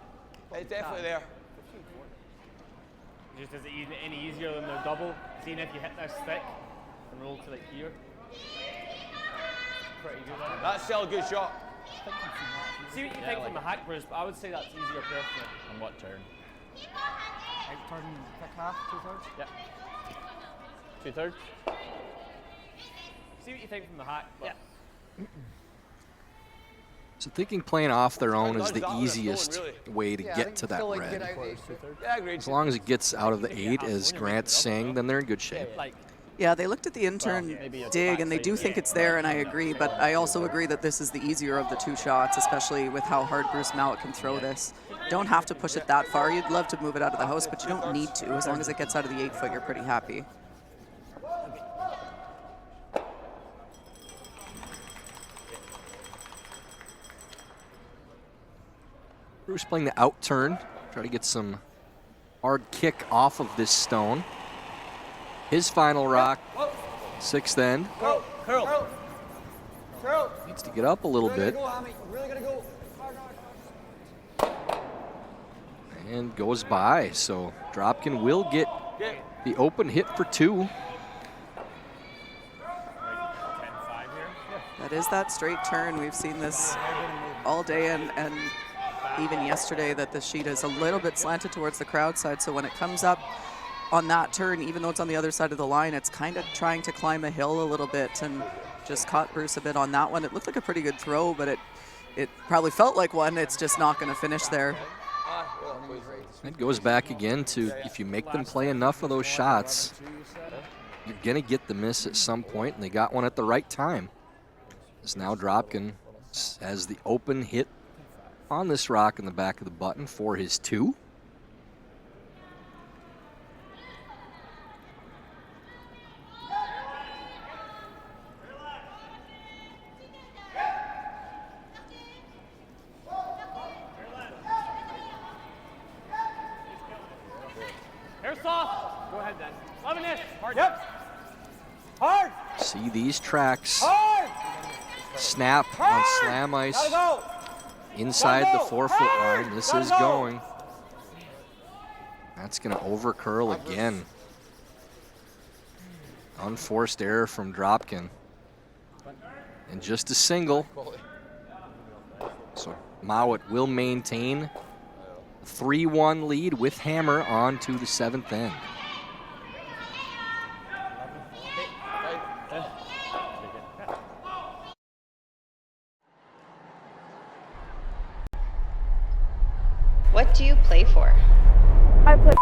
It's definitely there. Just is it any easier than the double? Seeing if you hit this thick and roll to like here. Pretty good. That's still a good shot. See what you think from the hack, Bruce, but I would say that's easier personally. On what turn? Turn thick half, 2/3? Yep. 2/3? See what you think from the hack. But yeah. So thinking playing off their own is the easiest way to get to that red. As long as it gets out of the 8, as Grant's saying, then they're in good shape. Yeah, they looked at the intern dig, and they do think it's there, and I agree, but I also agree that this is the easier of the 2 shots, especially with how hard Bruce Mouat can throw this. Don't have to push it that far. You'd love to move it out of the house, but you don't need to. As long as it gets out of the 8-foot, you're pretty happy. Bruce playing the out turn, try to get some hard kick off of this stone. His final rock, 6th end. Curl. Needs to get up a little bit. Really gonna go. And goes by, so Dropkin will get the open hit for 2. That is that straight turn. We've seen this all day and even yesterday, that the sheet is a little bit slanted towards the crowd side. So when it comes up on that turn, even though it's on the other side of the line, it's kind of trying to climb a hill a little bit, and just caught Bruce a bit on that one. It looked like a pretty good throw, but it probably felt like one. It's just not going to finish there. It goes back again to, if you make them play enough of those shots, you're going to get the miss at some point, and they got one at the right time. As now Dropkin has the open hit on this rock in the back of the button for his 2. Hair soft. Go ahead then. Loving it. Hard. Yep. Hard. See these tracks Hard. snap on slam ice. Gotta go. Inside the 4-foot line. This is going. That's going to overcurl again. Unforced error from Dropkin. And just a single. So Mouat will maintain a 3-1 lead with hammer on to the 7th end. What do you play for? I play.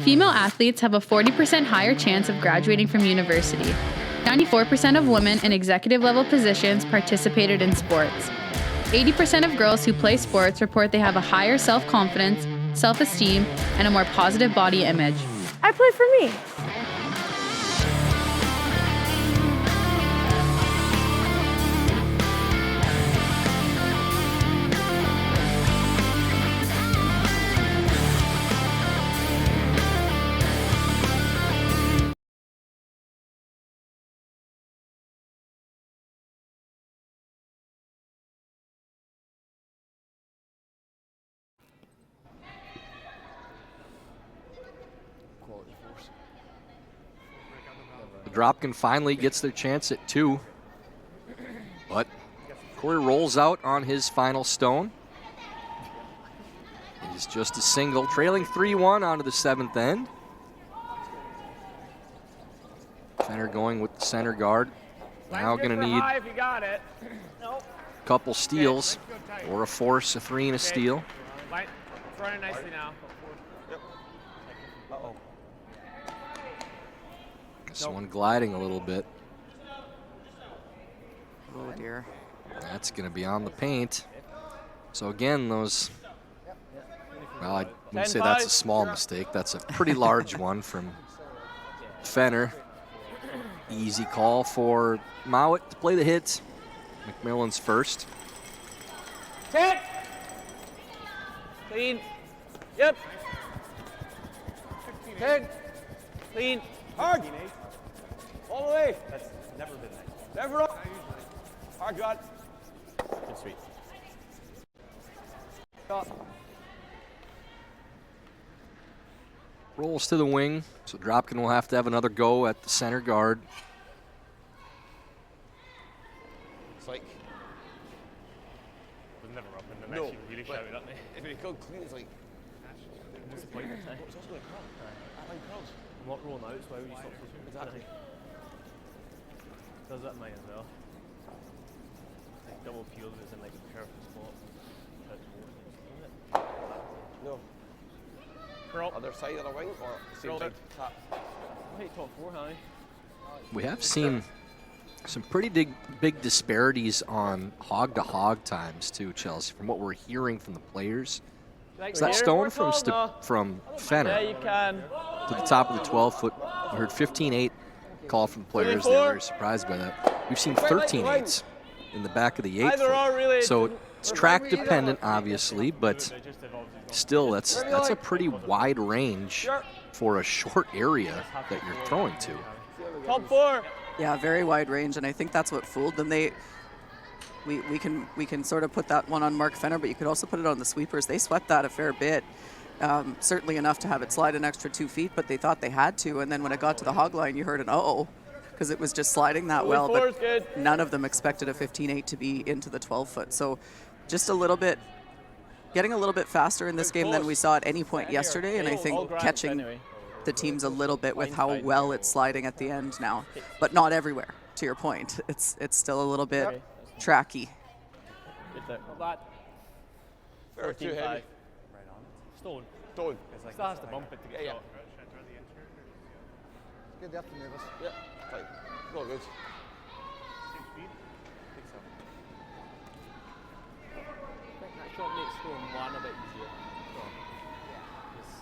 Female athletes have a 40% higher chance of graduating from university. 94% of women in executive level positions participated in sports. 80% of girls who play sports report they have a higher self-confidence, self-esteem, and a more positive body image. I play for me. Dropkin finally gets their chance at 2. But Corey rolls out on his final stone. It is just a single, trailing 3-1 onto the 7th end. Center going with the center guard. Now going to need a couple steals, or a force, a 3 and a steal. It's running nicely now. Uh-oh. This one gliding a little bit. Oh dear. That's going to be on the paint. So again, those, well, I wouldn't say that's a small mistake. That's a pretty large one from Fenner. Easy call for Mouat to play the hit. McMillan's first. 10. Clean. Yep. 10. Clean. Hard. All the way. That's never been nice. Never up. Hard got. Good sweep. Rolls to the wing, so Dropkin will have to have another go at the center guard. It's like, Was never up in the no, match. You really shouted at me. if it got clean, it's like, What's the point of it? it's also going to curl. That line curls. I'm not rolling out, so why would you stop for Exactly. Does that mine as well. Like double peels is in like a perfect spot. No. Curl. Other side of the wing or same Curl side? out. Tap. I hate top 4, honey. We have seen some pretty big disparities on hog-to-hog times too, Chelsea, from what we're hearing from the players. Is that stone from Fenner? Yeah, you can. To the top of the 12-foot. We heard 15-8 call from the players. They're very surprised by that. We've seen 13-8s in the back of the 8-foot. Really, so it's track dependent, obviously, but still, that's a pretty wide range for a short area that you're throwing to. Top 4. Yeah, very wide range, and I think that's what fooled them. We can sort of put that one on Mark Fenner, but you could also put it on the sweepers. They swept that a fair bit, certainly enough to have it slide an extra 2 feet, but they thought they had to, and then when it got to the hog line, you heard an uh-oh, because it was just sliding that well, but none of them expected a 15-8 to be into the 12-foot. So just getting a little bit faster in this game than we saw at any point yesterday, and I think catching the teams a little bit with how well it's sliding at the end now, but not everywhere, to your point. It's still a little bit tracky. 14-5. Stone. Still has to bump it to get shot. Good, they have to move us. Yeah, fine. All good. 6 feet? I think so. I think that shot makes stone 1 a bit easier. Just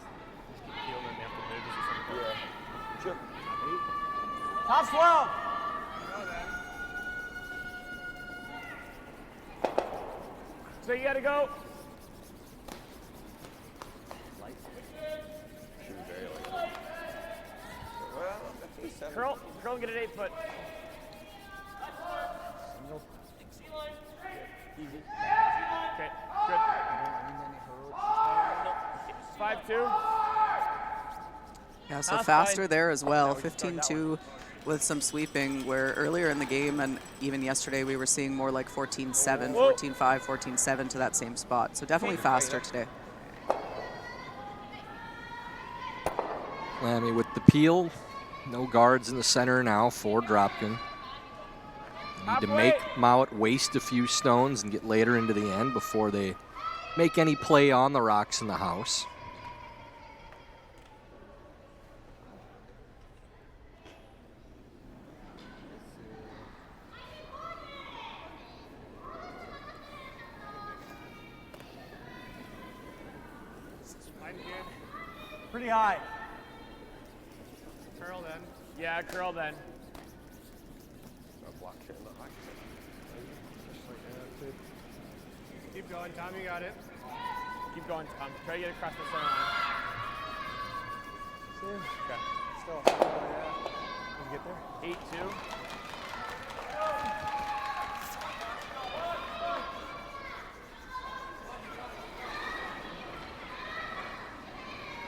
keep feeling and they have to move us or something. Yeah. Sure. Top 12. So you gotta go. Curl and get an 8-foot. Easy. Okay, good. 5-2. Yeah, so faster there as well. 15-2 with some sweeping, where earlier in the game and even yesterday we were seeing more like 14-7, 14-5, 14-7 to that same spot. So definitely faster today. Lammy with the peel. No guards in the center now for Dropkin. Need to make Mouat waste a few stones and get later into the end before they make any play on the rocks in the house. Pretty high. Curl then. Yeah, curl then. Keep going, Tom, you got it. Keep going, Tom. Try to get across the center line. Okay. Still. Can you get there? 8-2.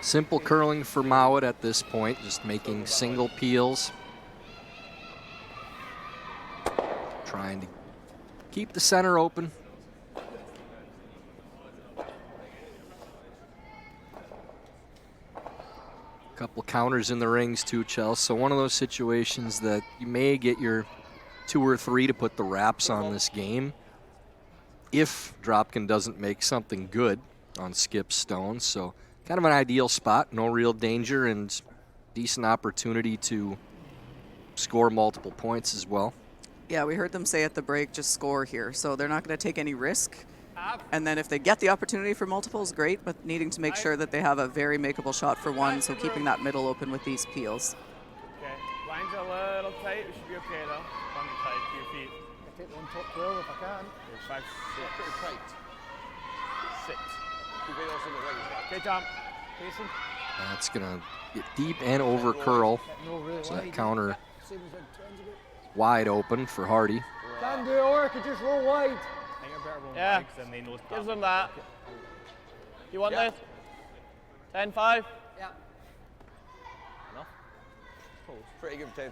Simple curling for Mouat at this point, just making single peels. Trying to keep the center open. Couple counters in the rings too, Chelsea. So one of those situations that you may get your 2 or 3 to put the wraps on this game if Dropkin doesn't make something good on skip stones. So kind of an ideal spot, no real danger and decent opportunity to score multiple points as well. Yeah, we heard them say at the break, just score here. So they're not going to take any risk. And then if they get the opportunity for multiples, great, but needing to make sure that they have a very makeable shot for one, so keeping that middle open with these peels. Okay, lines are a little tight. We should be okay though. Plenty tight to your feet. I take one top 12 if I can. 5, 6. Pretty tight. 6. Okay, Tom. Jason. That's going to get deep and over curl. So that counter wide open for Hardy. Can do it, or I could just roll wide. Yeah, gives them that. You want this? 10-5? Yeah. Enough? Pretty good 10-5.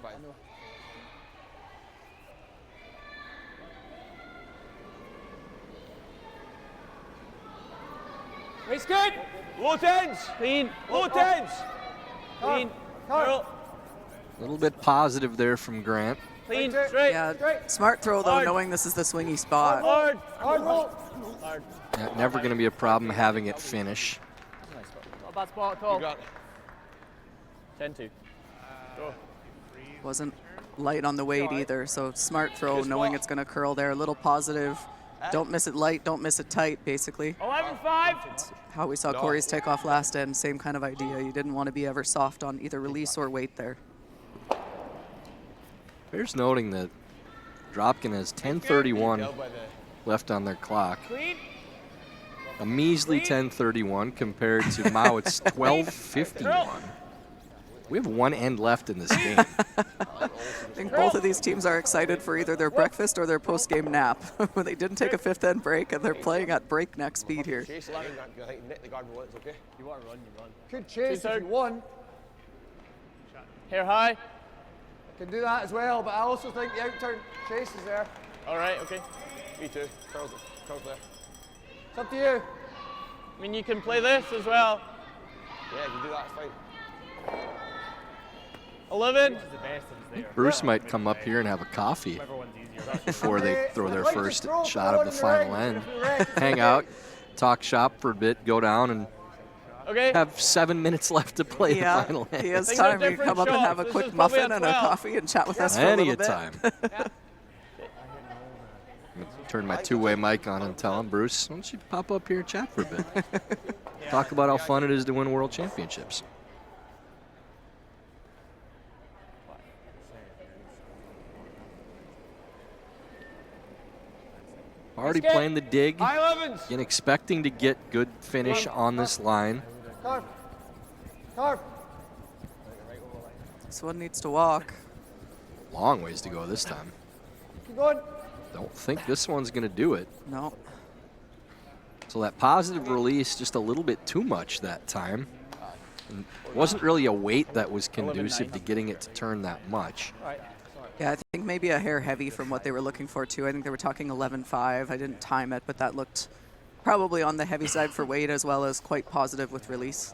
Race good. Low 10s. Clean. Low 10s. Clean. Curl. A little bit positive there from Grant. Clean. Straight. Yeah, smart throw though, knowing this is the swingy spot. Hard. Hard roll. Hard. Yeah, never going to be a problem having it finish. Not a bad spot at all. You got it. 10-2. Go. Wasn't light on the weight either, so smart throw, knowing it's going to curl there. A little positive. Don't miss it light, don't miss it tight, basically. 11. 11-5. How we saw Corey's takeoff last end, same kind of idea. You didn't want to be ever soft on either release or weight there. Bears noting that Dropkin has 10:31 left on their clock. A measly 10:31 compared to Mouat's 12:51. We have one end left in this game. I think both of these teams are excited for either their breakfast or their post-game nap. They didn't take a fifth end break, and they're playing at breakneck speed here. Chase, I think the guard will, it's okay. You want to run, you run. Could chase if you want. Hair high. Can do that as well, but I also think the out-turn chase is there. All right, okay. Me too. Curls there. It's up to you. I mean, you can play this as well. Yeah, you can do that, it's fine. 11. Bruce might come up here and have a coffee before they throw their first shot of the final end. Hang out, talk shop for a bit, go down, and have 7 minutes left to play the final end. He has time to come up and have a quick muffin and a coffee and chat with us for a little bit. Time. Turn my two-way mic on and tell him, Bruce, why don't you pop up here and chat for a bit? Talk about how fun it is to win world championships. Already playing the dig and expecting to get good finish on this line. Carve. This one needs to walk. Long ways to go this time. Keep going. Don't think this one's going to do it. No. So that positive release just a little bit too much that time. And it wasn't really a weight that was conducive to getting it to turn that much. Yeah, I think maybe a hair heavy from what they were looking for, too. I think they were talking 11.5. I didn't time it, but that looked probably on the heavy side for weight as well as quite positive with release.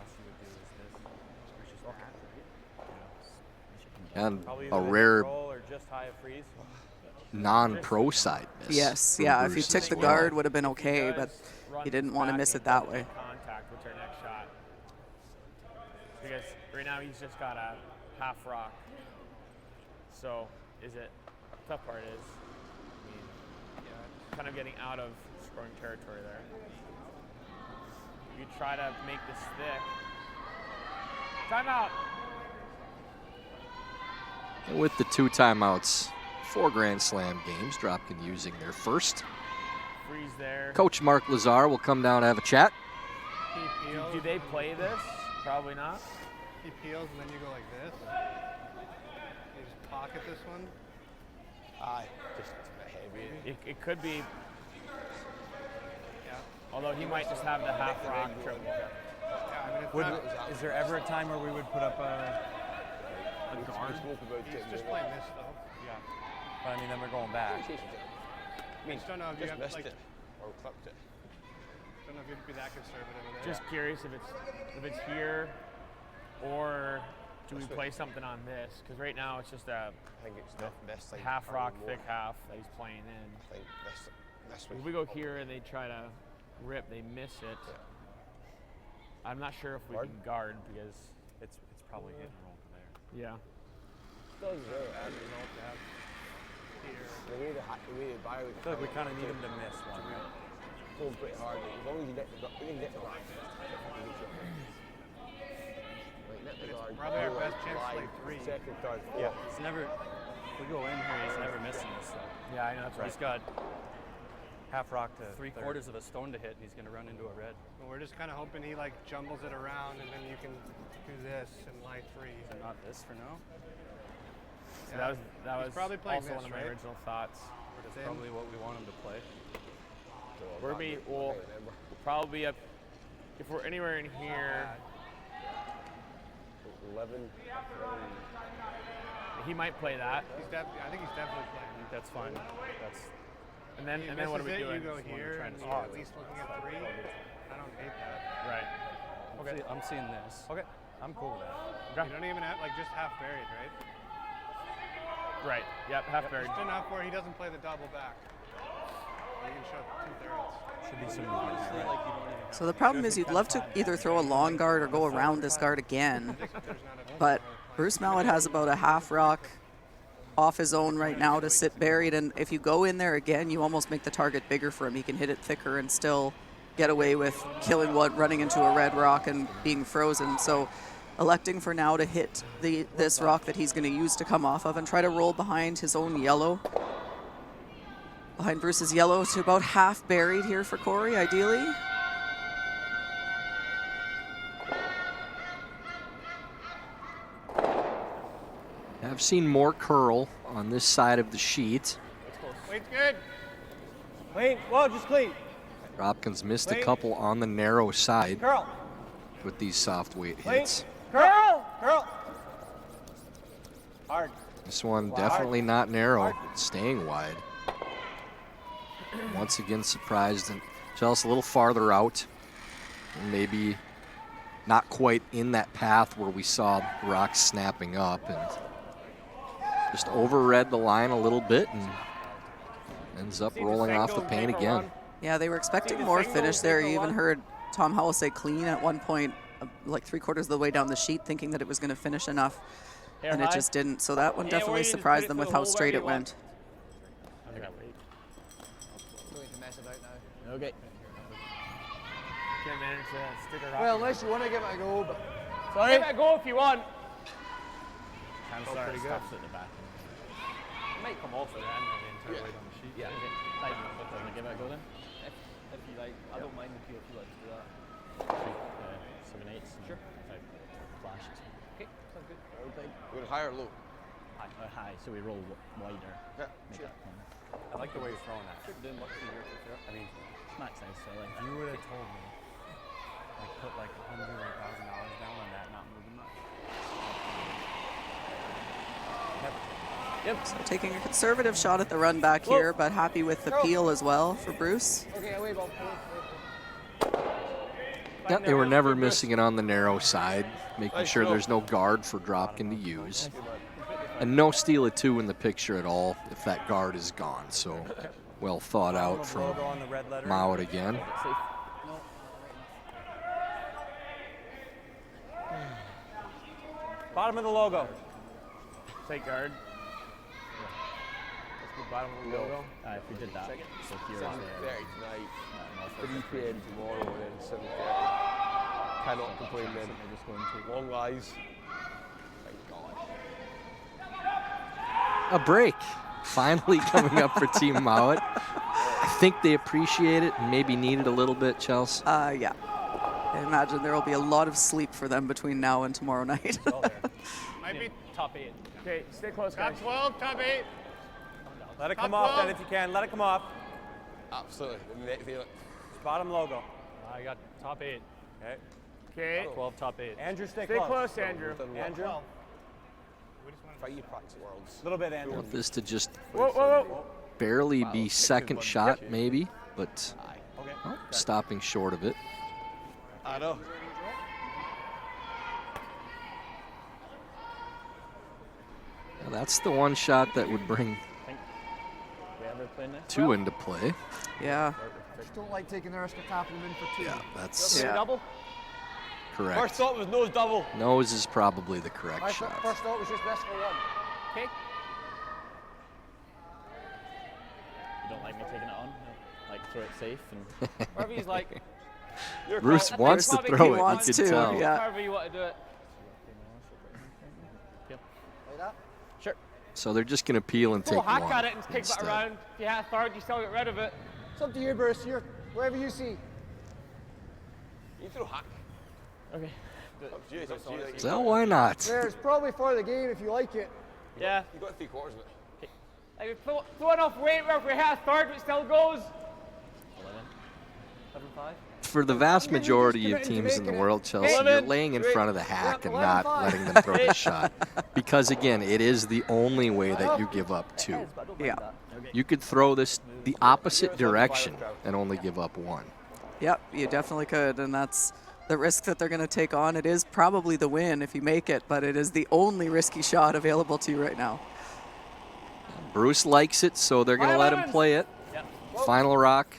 And a rare non-pro side miss. Yes, yeah, if you took the guard, would have been okay, but you didn't want to miss it that way. Contact with their next shot. Because right now he's just got a half rock. So, tough part is, kind of getting out of scoring territory there. You try to make this thick. Timeout. And with the 2 timeouts, 4 Grand Slam games, Dropkin using their first. Freeze there. Coach Mark Lazar will come down and have a chat. Do they play this? Probably not. He peels and then you go like this. You just pocket this one. Aye, just a bit heavy. It could be. Although he might just have the half rock triple. Yeah, I mean, is there ever a time where we would put up a guard? He's just playing this though. Yeah. But I mean, then we're going back. I just don't know if you have missed like. it or clipped it. Don't know if you'd be that conservative with it. Just curious if it's here, or do we play something on this? Because right now it's just a half rock, thick half that he's playing in. I think this If we go here and they try to rip, they miss it. I'm not sure if we can guard because it's probably hit and roll from there. Yeah. The way they buy, I feel like we kind of need him to miss one, right? Going pretty hard. As long as you get the guard. Probably our best chance to play 3. Second, third, fourth. Yeah, it's never. If we go in here, he's never missing this stuff. Yeah, I know that's right. He's got half rock to 3/4 of a stone to hit, and he's going to run into a red. Well, we're just kind of hoping he like jumbles it around, and then you can do this and lie 3. So not this for now. So that was probably playing also this, one of my right? original thoughts. That's probably what we want him to play. We'll probably up if we're anywhere in here. 11. He might play that. I think he's definitely playing. I think that's fine. And then what are we doing? You go here and you're at least looking at 3. I don't hate that. Right. Okay. I'm seeing this. Okay. I'm cool with that. Okay. You don't even have like just half buried, right? Right. Yep. Half buried. Just enough where he doesn't play the double back. You can show 2/3. Should be some movement. So the problem is you'd love to either throw a long guard or go around this guard again. But Bruce Mouat has about a half rock off his own right now to sit buried. And if you go in there again, you almost make the target bigger for him. He can hit it thicker and still get away with killing one, running into a red rock and being frozen. So electing for now to hit this rock that he's going to use to come off of and try to roll behind his own yellow. Behind Bruce's yellow to about half buried here for Corey, ideally. I've seen more curl on this side of the sheet. Clean's good. Clean. Whoa, just clean. Dropkin's missed a couple on the narrow side Curl. with these soft weight Clean. hits. Curl. Curl. Hard. This one definitely not narrow, staying wide. Once again surprised, and Chelsea a little farther out. Maybe not quite in that path where we saw rocks snapping up, and just overread the line a little bit and ends up rolling off the paint again. Yeah, they were expecting more finish there. You even heard Tom Howell say clean at one point, like 3/4 of the way down the sheet, thinking that it was going to finish enough, and it just didn't. So that one definitely surprised them with how straight it went. Okay. Can't manage to stick around. Well, unless you want to give it a go, but Sorry. Give it a go if you want. Can start pretty good. stops at the back. It might come off the end and then turn away down the sheet. Yeah. Doesn't give it a go then? If you like, I don't mind if you like to do that. 7/8. Sure. Flashes. Okay, sounds good. We're high or low? High, so we roll wider. Yeah, Make sure. that corner. I like the way he's throwing that. Doing much easier. I mean, Smack's nice, so like. if you would have told me, like, put like $100 or $1,000 down on that not moving much. So taking a conservative shot at the run back here, but happy with the peel as well for Bruce. okay, wait, Bob. Yep, they were never missing it on the narrow side, making sure there's no guard for Dropkin to use. And no steal of 2 in the picture at all if that guard is gone. So well thought out from Mouat again. Bottom of the logo. Take guard. Let's go bottom of the logo. If we did that, so here is 7:30 tonight, 3 p.m. tomorrow, and then 7:30. Cannot complain then. Just going to Long lies. Thank God. A break finally coming up for Team Mouat. I think they appreciate it and maybe need it a little bit, Chelsea. Yeah. I imagine there will be a lot of sleep for them between now and tomorrow night. Might be top 8. Okay, stay close, guys. Top 12, top 8. Let it come off then if you can. Let it come off. Absolutely. Bottom logo. I got top 8. Okay. Okay. 12, top 8. Andrew, stay close, Andrew. Andrew. Try your practice worlds. A little bit, Andrew. I want this to just Whoa. barely be second shot maybe, but stopping short of it. I know. Now that's the one shot that would bring 2 into play. Yeah. Just don't like taking the risk of tapping them in for 2. Yeah, that's Double? correct. First thought was nose double. Nose is probably the correct My shot. first thought was just best for 1. Okay. You don't like me taking it on? Like throw it safe and Whatever he's like. Bruce wants to throw it, you can tell. Yeah. However you want to do it. Like that? Sure. So they're just going to peel and Throw take a hack one at it and kick instead. it around. If you had a third, you still get rid of it. It's up to you, Bruce. You're wherever you see. You throw hack. Okay. So why not? There's probably for the game if you like it. Yeah. You got 3/4 of it. Like throw enough weight where if we had a third, it still goes. 11.5. For the vast majority of teams in the world, Chelsea, you're laying in front of the hack and not letting them throw the shot. Because again, it is the only way that you give up 2. Yeah. You could throw this the opposite direction and only give up 1. Yep, you definitely could, and that's the risk that they're going to take on. It is probably the win if you make it, but it is the only risky shot available to you right now. Bruce likes it, so they're going to let him play it. Final rock.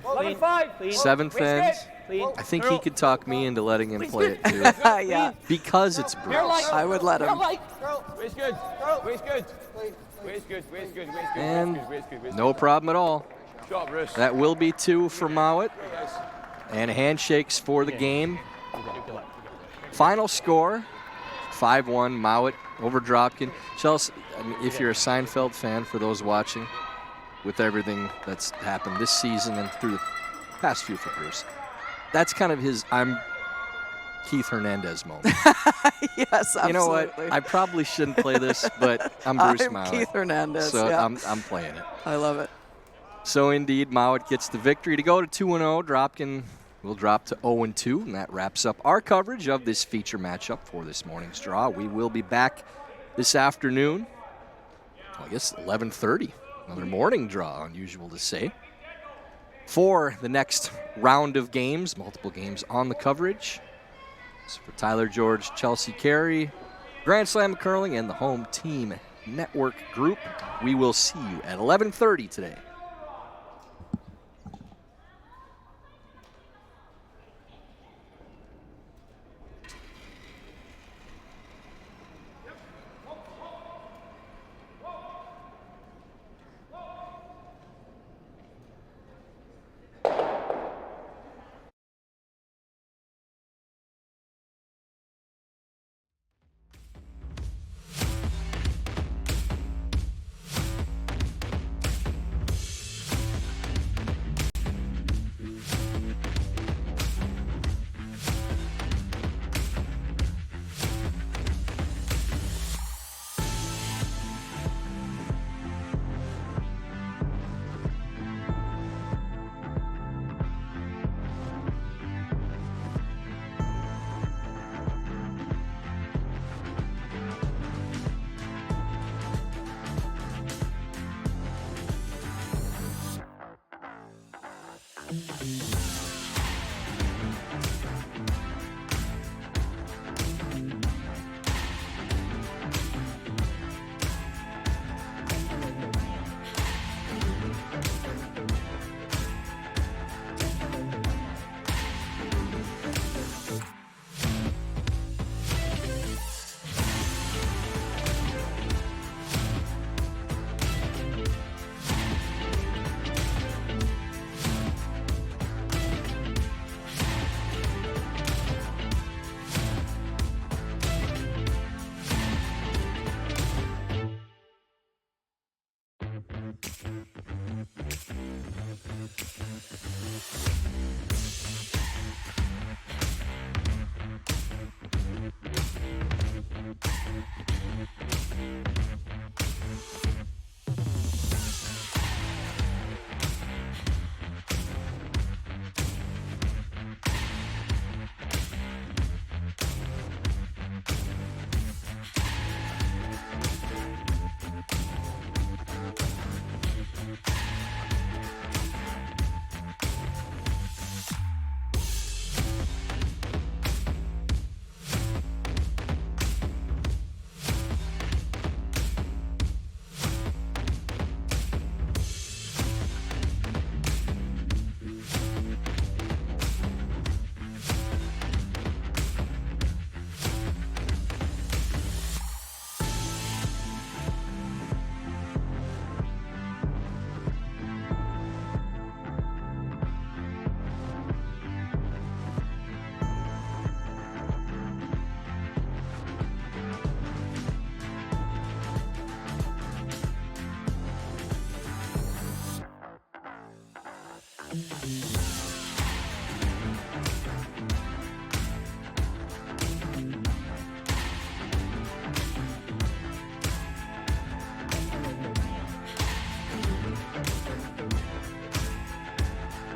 11.5. 7th end. I think he could talk me into letting him play it too. Yeah. Because it's Bruce. I would let him. Waist good. Waist good. Waist good. Waist good. Waist good. And no problem at all. Shot, Bruce. That will be 2 for Mouat. And handshakes for the game. Final score, 5-1 Mouat over Dropkin. Chelsea, I mean, if you're a Seinfeld fan, for those watching, with everything that's happened this season and through the past few years, that's kind of his I'm Keith Hernandez moment. Yes, absolutely. You know what? I probably shouldn't play this, but I'm Bruce Mouat. Keith Hernandez, so yeah. I'm playing it. I love it. So indeed, Mouat gets the victory to go to 2-0. Dropkin will drop to 0-2, and that wraps up our coverage of this feature matchup for this morning's draw. We will be back this afternoon, I guess 11:30, another morning draw, unusual to say, for the next round of games, multiple games on the coverage. So for Tyler George, Chelsea Carey, Grand Slam of Curling, and the Home Team Network Group, we will see you at 11:30 today.